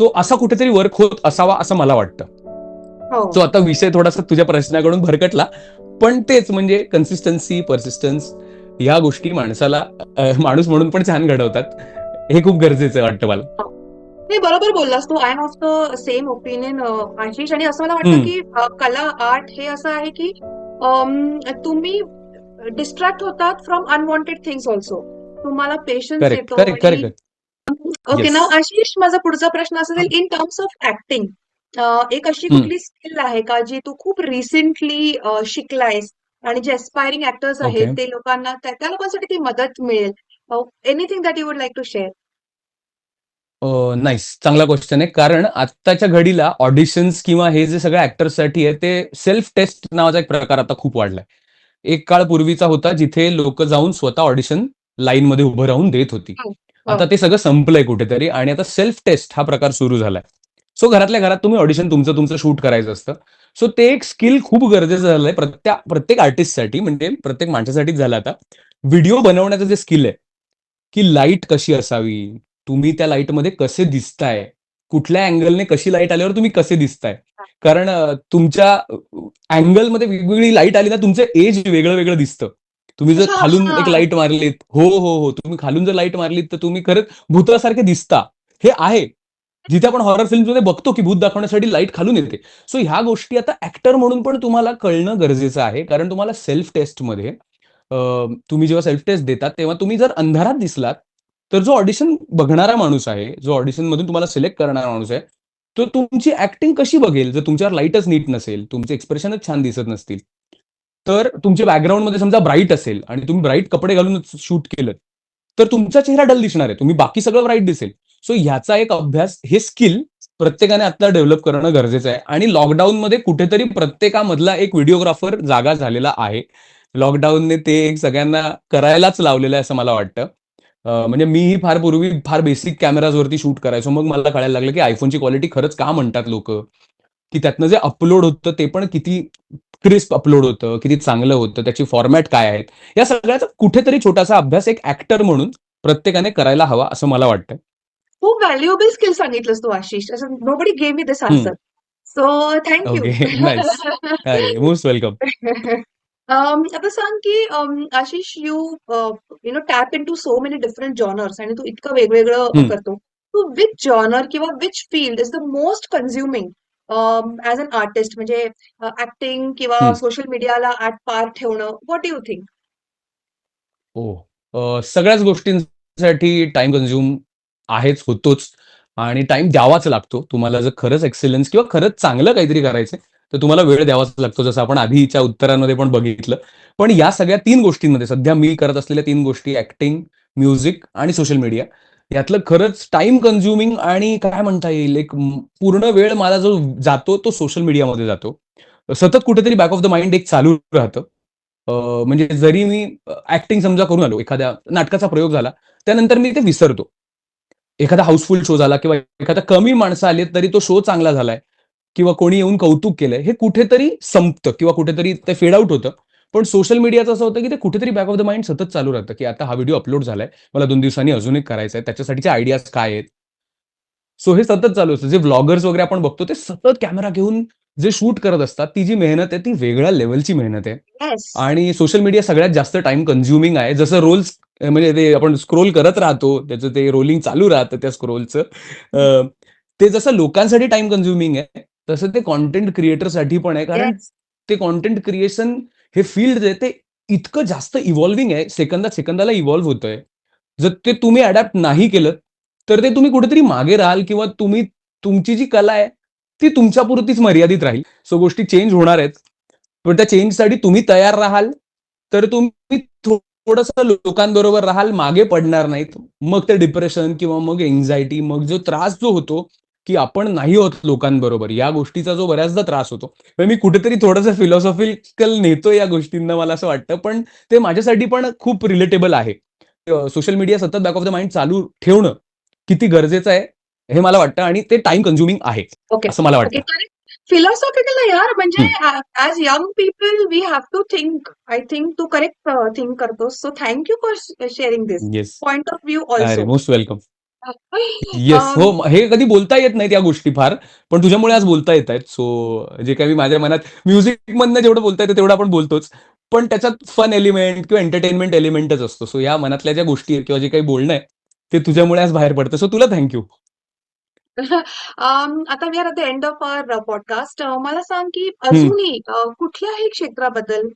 तो असा कुठेतरी वर्क होत असावा असं मला वाटतं. हो. सो आता विषय थोडासा तुझ्या प्रश्नाकडून भरकटला, पण तेच म्हणजे कन्सिस्टन्सी, पर्सिस्टन्स या गोष्टी माणसाला माणूस म्हणून पण छान घडवतात. हे खूप गरजेचं वाटतं मला. नाही, बरोबर बोललास तू. I am of the same opinion Ashish. आणि असं मला वाटतं हम्म. की कला आर्ट हे असं आहे की तुम्ही डिस्ट्रॅक्ट होतात फ्रॉम अनवॉन्टेड थिंग्स ऑल्सो. तुम्हाला पेशन्स करेक्ट, येतो. करेक्ट, आणि करेक्ट. Okay, yes. नाव आशिष, माझा पुढचा प्रश्न असेल इन टर्म्स ऑफ ऍक्टिंग. एक अशी हम्म. कुठली स्किल आहे का जी तू खूप रिसेंटली शिकलायस आणि जे एस्पायरिंग ऍक्टर्स ओके. आहेत ते लोकांना त्या लोकांसाठी ती मदत मिळेल? Anything that you would like to share? Nice. चांगला क्वेश्चन आहे. कारण आत्ताच्या घडीला ऑडिशन्स किंवा हे जे सगळं ऍक्टर्ससाठी आहे ते सेल्फ टेस्ट नावाचा एक प्रकार आता खूप वाढलाय. एक काळ पूर्वीचा होता जिथे लोक जाऊन स्वतः ऑडिशन लाईनमध्ये उभं राहून देत होती. आता ते सगळं संपलंय कुठेतरी आणि आता सेल्फ टेस्ट हा प्रकार सुरू झालाय. सो घरातल्या घरात तुम्ही ऑडिशन तुमचं शूट करायचं असतं. सो ते एक स्किल खूप गरजेचं झालंय प्रत्येक आर्टिस्टसाठी, म्हणजे प्रत्येक माणसासाठीच झालं आता. व्हिडिओ बनवण्याचं जे स्किल आहे, की लाईट कशी असावी, तुम्ही त्या लाईटमध्ये कसे दिसताय, कुठल्या अँगलने कशी लाईट आल्यावर तुम्ही कसे दिसताय. कारण तुमच्या अँगलमध्ये वेगवेगळी लाईट आली ना तुमचं एज वेगळं वेगळं दिसतं. तुम्ही जर खालून एक लाईट मारलीत, हो, तुम्ही खालून जर लाईट मारलीत तर तुम्ही खरंच भूतासारखे दिसता. हे आहे. जिथे आपण हॉरर फिल्ममध्ये बघतो की भूत दाखवण्यासाठी लाईट खालून येते. सो ह्या गोष्टी आता ऍक्टर म्हणून पण तुम्हाला कळणं गरजेचं आहे. कारण तुम्हाला सेल्फ टेस्टमध्ये तुम्ही जेव्हा सेल्फ टेस्ट देतात तेव्हा तुम्ही जर अंधारात दिसलात, तर जो ऑडिशन बघणारा माणूस आहे, जो ऑडिशन मधून तुम्हाला सिलेक्ट करणारा माणूस आहे, तो तुमची ऍक्टिंग कशी बघेल जर तुमच्यावर लाईटच नीट नसेल, तुमचे एक्सप्रेशनच छान दिसत नसतील. तर तुमच्या बॅकग्राऊंडमध्ये समजा ब्राईट असेल आणि तुम्ही ब्राईट कपडे घालूनच शूट केलं, तर तुमचा चेहरा डल दिसणार आहे. तुम्ही बाकी सगळं ब्राईट दिसेल. सो ह्याचा एक अभ्यास, हे स्किल प्रत्येकाने आता डेव्हलप करणं गरजेचं आहे. आणि लॉकडाऊनमध्ये कुठेतरी प्रत्येकामधला एक व्हिडिओग्राफर जागा झालेला आहे. लॉकडाऊनने ते एक सगळ्यांना करायलाच लावलेलं आहे असं मला वाटतं. म्हणजे मीही फार पूर्वी फार बेसिक कॅमेराजवरती शूट करायचो. मग मला कळायला लागलं की आयफोनची क्वालिटी खरंच का म्हणतात लोकं, की त्यातनं जे अपलोड होतं ते पण किती क्रिस्प अपलोड होतं, किती चांगलं होतं, त्याची फॉर्मॅट काय आहेत. या सगळ्याचा कुठेतरी छोटासा अभ्यास एक ऍक्टर म्हणून प्रत्येकाने करायला हवा असं मला वाटतं. खूप व्हॅल्युएबल स्किल सांगितलंस तू आशिष. असं nobody gave me this answer. So thank you. Okay. Nice. अरे मोस्ट वेलकम. आता सांग की Ashish, you tap in to so many different genres आणि तू इतकं वेगवेगळं करतो. तू विच जॉनर किंवा which field is the most consuming as an artist? म्हणजे ऍक्टिंग किंवा सोशल मीडियाला ऍट पार ठेवणं. What you think? सगळ्याच गोष्टींसाठी टाइम कन्झ्युम आहेच, होतोच आणि टाइम द्यावाच लागतो. तुम्हाला जर खरंच एक्सेलन्स किंवा खरंच चांगलं काहीतरी करायचंय, तर तुम्हाला वेळ द्यावाच लागतो, जसं आपण आधीच्या उत्तरांमध्ये पण बघितलं. पण या सगळ्या 3 गोष्टींमध्ये सध्या मी करत असलेल्या 3 गोष्टी ऍक्टिंग, म्युझिक आणि सोशल मीडिया, यातलं खरंच टाइम कन्झ्युमिंग आणि काय म्हणता येईल, एक पूर्ण वेळ मला जो जातो तो सोशल मीडियामध्ये जातो. सतत कुठेतरी बॅक ऑफ द माइंड एक चालू राहतं. म्हणजे जरी मी ॲक्टिंग समजा करून आलो, एखाद्या नाटकाचा प्रयोग झाला, त्यानंतर मी ते विसरतो. एखादा हाऊसफुल शो झाला किंवा एखादा कमी माणसं आलीत तरी तो शो चांगला झालाय किंवा कोणी येऊन कौतुक केलंय, हे कुठेतरी संपतं किंवा कुठेतरी ते फेड आउट होतं. पण सोशल मीडियाचं असं होतं, की ते कुठेतरी बॅक ऑफ द माइंड सतत चालू राहतं, की आता हा व्हिडिओ अपलोड झालाय. मला 2 दिवसांनी अजून एक करायचा आहे. त्याच्यासाठीच्या आयडियाज काय आहेत? सो हे सतत चालू असतं. जे व्लॉगर्स वगैरे आपण बघतो, ते सतत कॅमेरा घेऊन जे शूट करत असतात, ती जी मेहनत आहे, ती वेगळ्या लेव्हलची मेहनत आहे. येस. आणि सोशल मीडिया सगळ्यात जास्त टाईम कन्झ्युमिंग आहे. जसं म्हणजे ते आपण स्क्रोल करत राहतो, त्याचं ते रोलिंग चालू राहतं त्या स्क्रोलचं. ते जसं लोकांसाठी टाईम कन्झ्युमिंग आहे, तसं ते कंटेंट क्रिएटरसाठी पण आहे. कारण येस. ते कंटेंट क्रिएशन हे फील्ड जे आहे, ते इतकं जास्त इव्हॉल्विंग आहे, सेकंदा-सेकंदाला इव्हॉल्व होतंय. जर ते तुम्ही अडॅप्ट नाही केलंत, तर ते तुम्ही कुठेतरी मागे राहाल किंवा तुमची जी कला आहे, ती तुमच्यापुरतीच मर्यादित राहील. सो गोष्टी चेंज होणार आहेत. पण त्या चेंजसाठी तुम्ही तयार राहाल, तर तुम्ही थोडंसं लोकांबरोबर राहाल, मागे पडणार नाहीत. मग ते डिप्रेशन किंवा मग अँक्झायटी, मग जो त्रास जो होतो, की आपण नाही होत लोकांबरोबर, या गोष्टीचा जो बऱ्याचदा त्रास होतो. तर मी कुठेतरी थोडंसं फिलॉसॉफिकल नेतो या गोष्टींना मला असं वाटतं, पण ते माझ्यासाठी पण खूप रिलेटेबल आहे. सोशल मीडिया सतत बॅक ऑफ द माइंड चालू ठेवणं किती गरजेचं आहे, हे मला वाटतं आणि ते टाईम कन्झ्युमिंग आहे, ओके. असं मला ओके. वाटतं. करेक्ट. फिलॉसॉफिकल आहे यार. म्हणजे हं. As young people we have to think. I think तू करेक्ट थिंक करतोस. So thank you for sharing this yes. Point of view अरे ऑल्सो. Most welcome. येस. हो, हे कधी बोलता येत नाहीत या गोष्टी फार, पण तुझ्यामुळे आज बोलता येतायत. सो जे काही माझ्या मनात म्युझिकमधनं जेवढं बोलता येतं तेवढं आपण बोलतोच. पण त्याच्यात फन एलिमेंट किंवा एंटरटेनमेंट एलिमेंटच असतो. सो या मनातल्या ज्या गोष्टी आहेत किंवा जे काही बोलणं आहे, ते तुझ्यामुळे आज बाहेर पडतं. सो तुला थँक यू. आता we are at the end of our podcast. मला सांग की हं, अजूनही कुठल्याही क्षेत्राबद्दल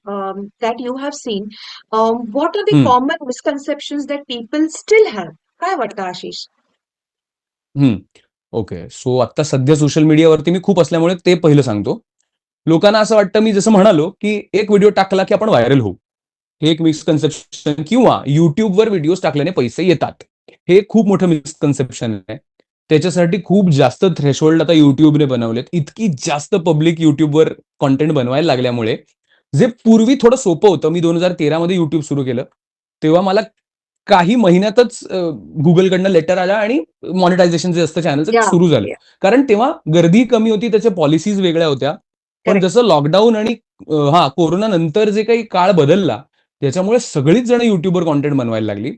that you have seen what are the हं, common misconceptions that people still have? काय वाटतं आशिष? हं. ओके. सो आता सध्या सोशल मीडियावरती मी खूप असल्यामुळे ते पहिलं सांगतो. लोकांना असं वाटतं मी जसं म्हणालो, की एक व्हिडिओ टाकला की आपण व्हायरल होऊ. हे एक मिसकन्सेप्शन किंवा YouTubeवर व्हिडिओज टाकल्याने पैसे येतात. हे खूप मोठं मिसकन्सेप्शन आहे. त्याच्यासाठी खूप जास्त थ्रेशोल्ड आता YouTubeने बनवलेत. इतकी जास्त पब्लिक YouTubeवर कंटेंट बनवायला लागल्यामुळे, जे पूर्वी थोडं सोपं होतं. मी 2013 मध्ये YouTube सुरू केलं. तेव्हा मला काही महिन्यातच Googleकडनं लेटर आला आणि मॉनिटायझेशन जे असतं चॅनलचं या. सुरू झालं. कारण तेव्हा गर्दी कमी होती, त्याच्या पॉलिसीज वेगळ्या होत्या. पण करेक्ट. जसं लॉकडाऊन आणि कोरोना नंतर जे काही काळ बदलला, त्याच्यामुळे सगळीच जण YouTubeवर कंटेंट बनवायला लागली.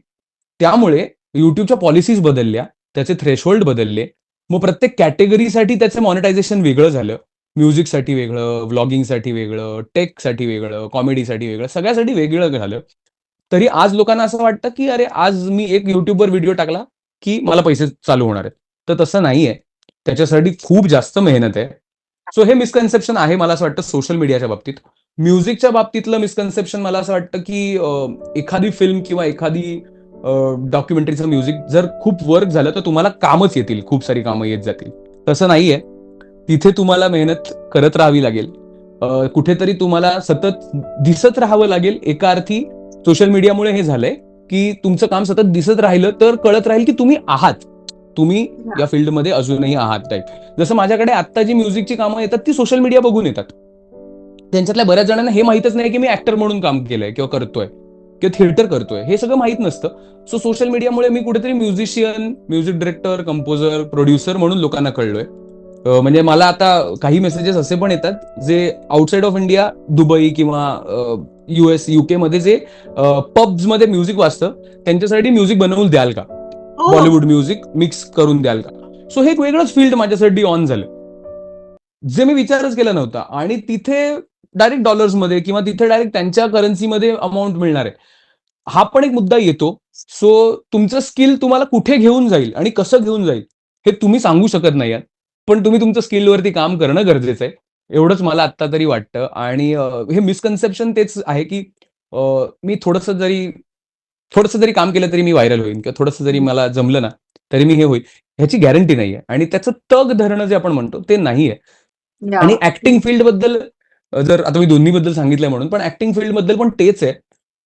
त्यामुळे YouTubeच्या पॉलिसीज बदलल्या, त्याचे थ्रेशोल्ड बदलले. मग प्रत्येक कॅटेगरीसाठी त्याचं मॉनिटायझेशन वेगळं झालं. म्युझिकसाठी वेगळं, व्लॉगिंगसाठी वेगळं, टेकसाठी वेगळं, कॉमेडीसाठी वेगळं, सगळ्यासाठी वेगळं झालं. तरी आज लोकांना असं वाटतं, की अरे आज मी एक YouTubeवर व्हिडिओ टाकला, की मला पैसे चालू होणार आहेत. तर तसं नाहीये. त्याच्यासाठी खूप जास्त मेहनत आहे. सो हे मिसकन्सेप्शन आहे मला असं वाटतं सोशल मीडियाच्या बाबतीत. म्युझिकच्या बाबतीतलं मिसकन्सेप्शन मला असं वाटतं, की एखादी फिल्म किंवा एखादी डॉक्युमेंटरीचं म्युझिक जर खूप वर्क झालं, तर तुम्हाला कामच येतील, खूप सारी कामं येत जातील. तसं नाहीये. तिथे तुम्हाला मेहनत करत राहावी लागेल. कुठेतरी तुम्हाला सतत दिसत राहावं लागेल. एका अर्थी सोशल मीडियामुळे हे झालंय, की तुमचं काम सतत दिसत राहिलं, तर कळत राहील, की तुम्ही आहात. तुम्ही या. या फील्डमध्ये अजूनही आहात टाइप. जसं माझ्याकडे आत्ता जी म्युझिकची कामं येतात, ती सोशल मीडिया बघून येतात. त्यांच्यातल्या बऱ्याच जणांना हे माहीतच नाही, की मी ॲक्टर म्हणून काम केलंय किंवा करतोय किंवा थिएटर करतोय. हे सगळं माहीत नसतं. सो सोशल मीडियामुळे मी कुठेतरी musician, music director, composer, producer म्हणून लोकांना कळलोय. म्हणजे मला आता काही मेसेजेस असे पण येतात, जे आउटसाइड ऑफ इंडिया, दुबई किंवा US, UKमध्ये जे पब्समध्ये म्युझिक वाजतं, त्यांच्यासाठी म्युझिक बनवून द्याल का? हो. बॉलिवूड म्युझिक मिक्स करून द्याल का? सो हे एक वेगळंच फील्ड माझ्यासाठी ऑन झालं. जे मी विचारच केला नव्हता आणि तिथे डायरेक्ट डॉलर्समध्ये किंवा तिथे डायरेक्ट त्यांच्या करन्सीमध्ये अमाउंट मिळणार आहे. हा पण एक मुद्दा येतो. सो तुमचं स्किल तुम्हाला कुठे घेऊन जाईल आणि कसं घेऊन जाईल, हे तुम्ही सांगू शकत नाही आहात. पण तुम्ही तुमच्या स्किलवरती काम करणं गरजेचं आहे. एवढंच मला आत्ता तरी वाटतं आणि हे मिसकन्सेप्शन तेच आहे, की मी थोडंसं जरी काम केलं तरी मी व्हायरल होईन किंवा थोडंसं जरी मला जमलं ना, तरी मी हे होईल. ह्याची गॅरंटी नाहीये आणि त्याचं तग धरणं जे आपण म्हणतो ते नाहीये. या. आणि ॲक्टिंग फील्डबद्दल जर आता मी दोन्हीबद्दल सांगितलंय म्हणून, पण ॲक्टिंग फील्डबद्दल पण तेच आहे,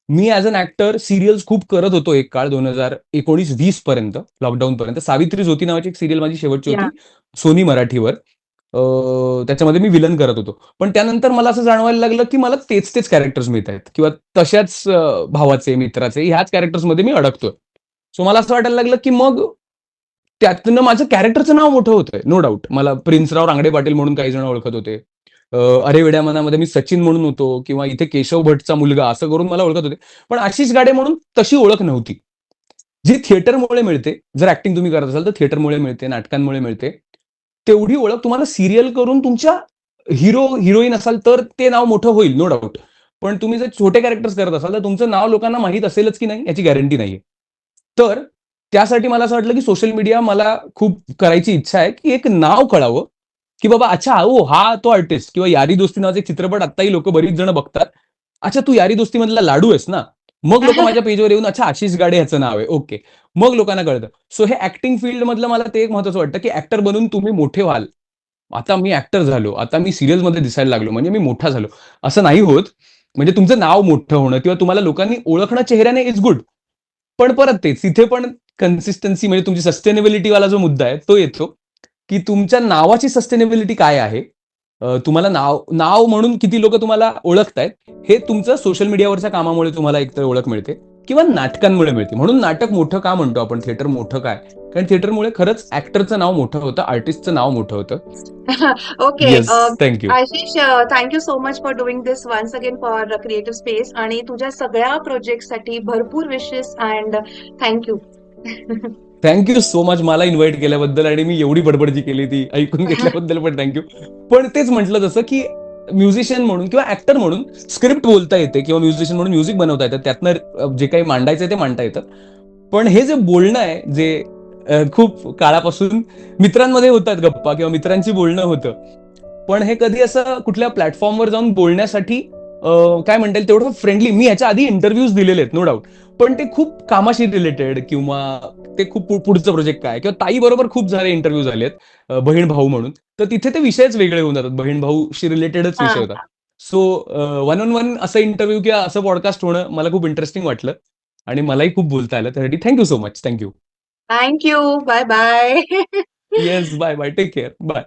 मी ॲज अन ॲक्टर सिरियल्स खूप करत होतो एक काळ 2019-20 पर्यंत, लॉकडाऊन पर्यंत. सावित्री ज्योती नावाची एक सिरियल माझी शेवटची या होती, सोनी मराठीवर. त्याच्यामध्ये मी विलन करत होतो. पण त्यानंतर मला असं जाणवायला लागलं, की मला तेच कॅरेक्टर्स मिळतायत किंवा तशाच भावाचे, मित्राचे ह्याच कॅरेक्टर्समध्ये मी अडकतोय. सो मला असं वाटायला लागलं, की मग त्यातनं माझं कॅरेक्टरचं नाव मोठं होतंय, नो डाउट. मला प्रिन्सराव रांगडे पाटील म्हणून काही जण ओळखत होते. अरे वेड्या मनामध्ये मी सचिन म्हणून होतो किंवा इथे केशव भटचा मुलगा असं करून मला ओळखत होते. पण आशिष गाडे म्हणून तशी ओळख नव्हती. जी थिएटरमुळे मिळते, जर ॲक्टिंग तुम्ही करत असाल तर थिएटरमुळे मिळते, नाटकांमुळे मिळते. तेवढी ओळख तुम्हाला सीरियल करून तुमच्या हिरोईन असाल तर ते नाव मोठं होईल, नो डाउट. पण तुम्ही जर छोटे कॅरेक्टर्स करत असाल तर तुमचं नाव लोकांना माहीत असेलच की नाही याची गॅरंटी नाहीये. तर त्यासाठी मला असं वाटलं की सोशल मीडिया मला खूप करायची इच्छा आहे, की एक नाव कळावं, की बाबा अच्छा ओ हा तो आर्टिस्ट किंवा यारी दोस्ती नावाचा एक चित्रपट आत्ताही लोकं बरीच जण बघतात. अच्छा तू यारी दोस्ती मधला लाडू आहेस ना? मग लोकं माझ्या पेजवर येऊन अच्छा आशिष गाडे ह्याचं नाव आहे. ओके. मग लोकांना कळतं. सो हे ॲक्टिंग फील्डमधलं मला ते एक महत्त्वाचं वाटतं, की ॲक्टर बनून तुम्ही मोठे व्हाल. आता मी ॲक्टर झालो, आता मी सीरियल्समध्ये दिसायला लागलो, म्हणजे मी मोठा झालो. असं नाही होत. म्हणजे तुमचं नाव मोठं होणं किंवा तुम्हाला लोकांनी ओळखणं चेहऱ्याने इज गुड. पण परत तेच, इथे पण कन्सिस्टन्सी म्हणजे तुमची सस्टेनेबिलिटी वाला जो मुद्दा आहे, तो येतो, की तुमच्या नावाची सस्टेनेबिलिटी काय आहे? तुम्हाला नाव नाव म्हणून किती लोकं तुम्हाला ओळखतायत, हे तुमचं सोशल मीडियावरच्या कामामुळे तुम्हाला एकतर ओळख मिळते किंवा नाटकांमुळे मिळते. म्हणून नाटक मोठं का म्हणतो आपण? थिएटर मोठं काय? कारण थिएटरमुळे खरंच ॲक्टरचं नाव मोठं होतं, आर्टिस्टचं नाव मोठं होतं. Okay. Yes, thank you. Ashish, thank you so much for doing this once again for creative space आणि तुझ्या सगळ्या प्रोजेक्टसाठी भरपूर wishes and thank you. Thank you so much मला इन्व्हाइट केल्याबद्दल आणि मी एवढी बडबड जी केली ती ऐकून घेतल्याबद्दल पण थँक यू. पण तेच म्हटलं जसं की म्युझिशियन म्हणून किंवा ऍक्टर म्हणून स्क्रिप्ट बोलता येते किंवा म्युझिशियन म्हणून म्युझिक बनवता येतं, त्यातनं जे काही मांडायचं ते मांडता येतं. पण हे जे बोलणं आहे जे खूप काळापासून मित्रांमध्ये होतात गप्पा किंवा मित्रांची बोलणं होतं, पण हे कधी असं कुठल्या प्लॅटफॉर्मवर जाऊन बोलण्यासाठी काय म्हणता येईल तेवढं फ्रेंडली. मी ह्याच्या आधी इंटरव्ह्यूज दिलेले आहेत नो डाऊट, पण ते खूप कामाशी रिलेटेड किंवा ते खूप पुढचं प्रोजेक्ट काय किंवा ताई बरोबर खूप सारे इंटरव्ह्यू झालेत, बहीण भाऊ म्हणून. तर तिथे ते विषयच वेगळे होऊन जातात, बहीण भाऊशी रिलेटेडच हा. विषय होतात. सो वन ऑन वन असं इंटरव्ह्यू किंवा असं पॉडकास्ट होणं मला खूप इंटरेस्टिंग वाटलं आणि मलाही खूप बोलता आलं. त्यासाठी thank you so much. Thank you. Thank you. Bye bye. Yes, bye bye. Take care. Bye.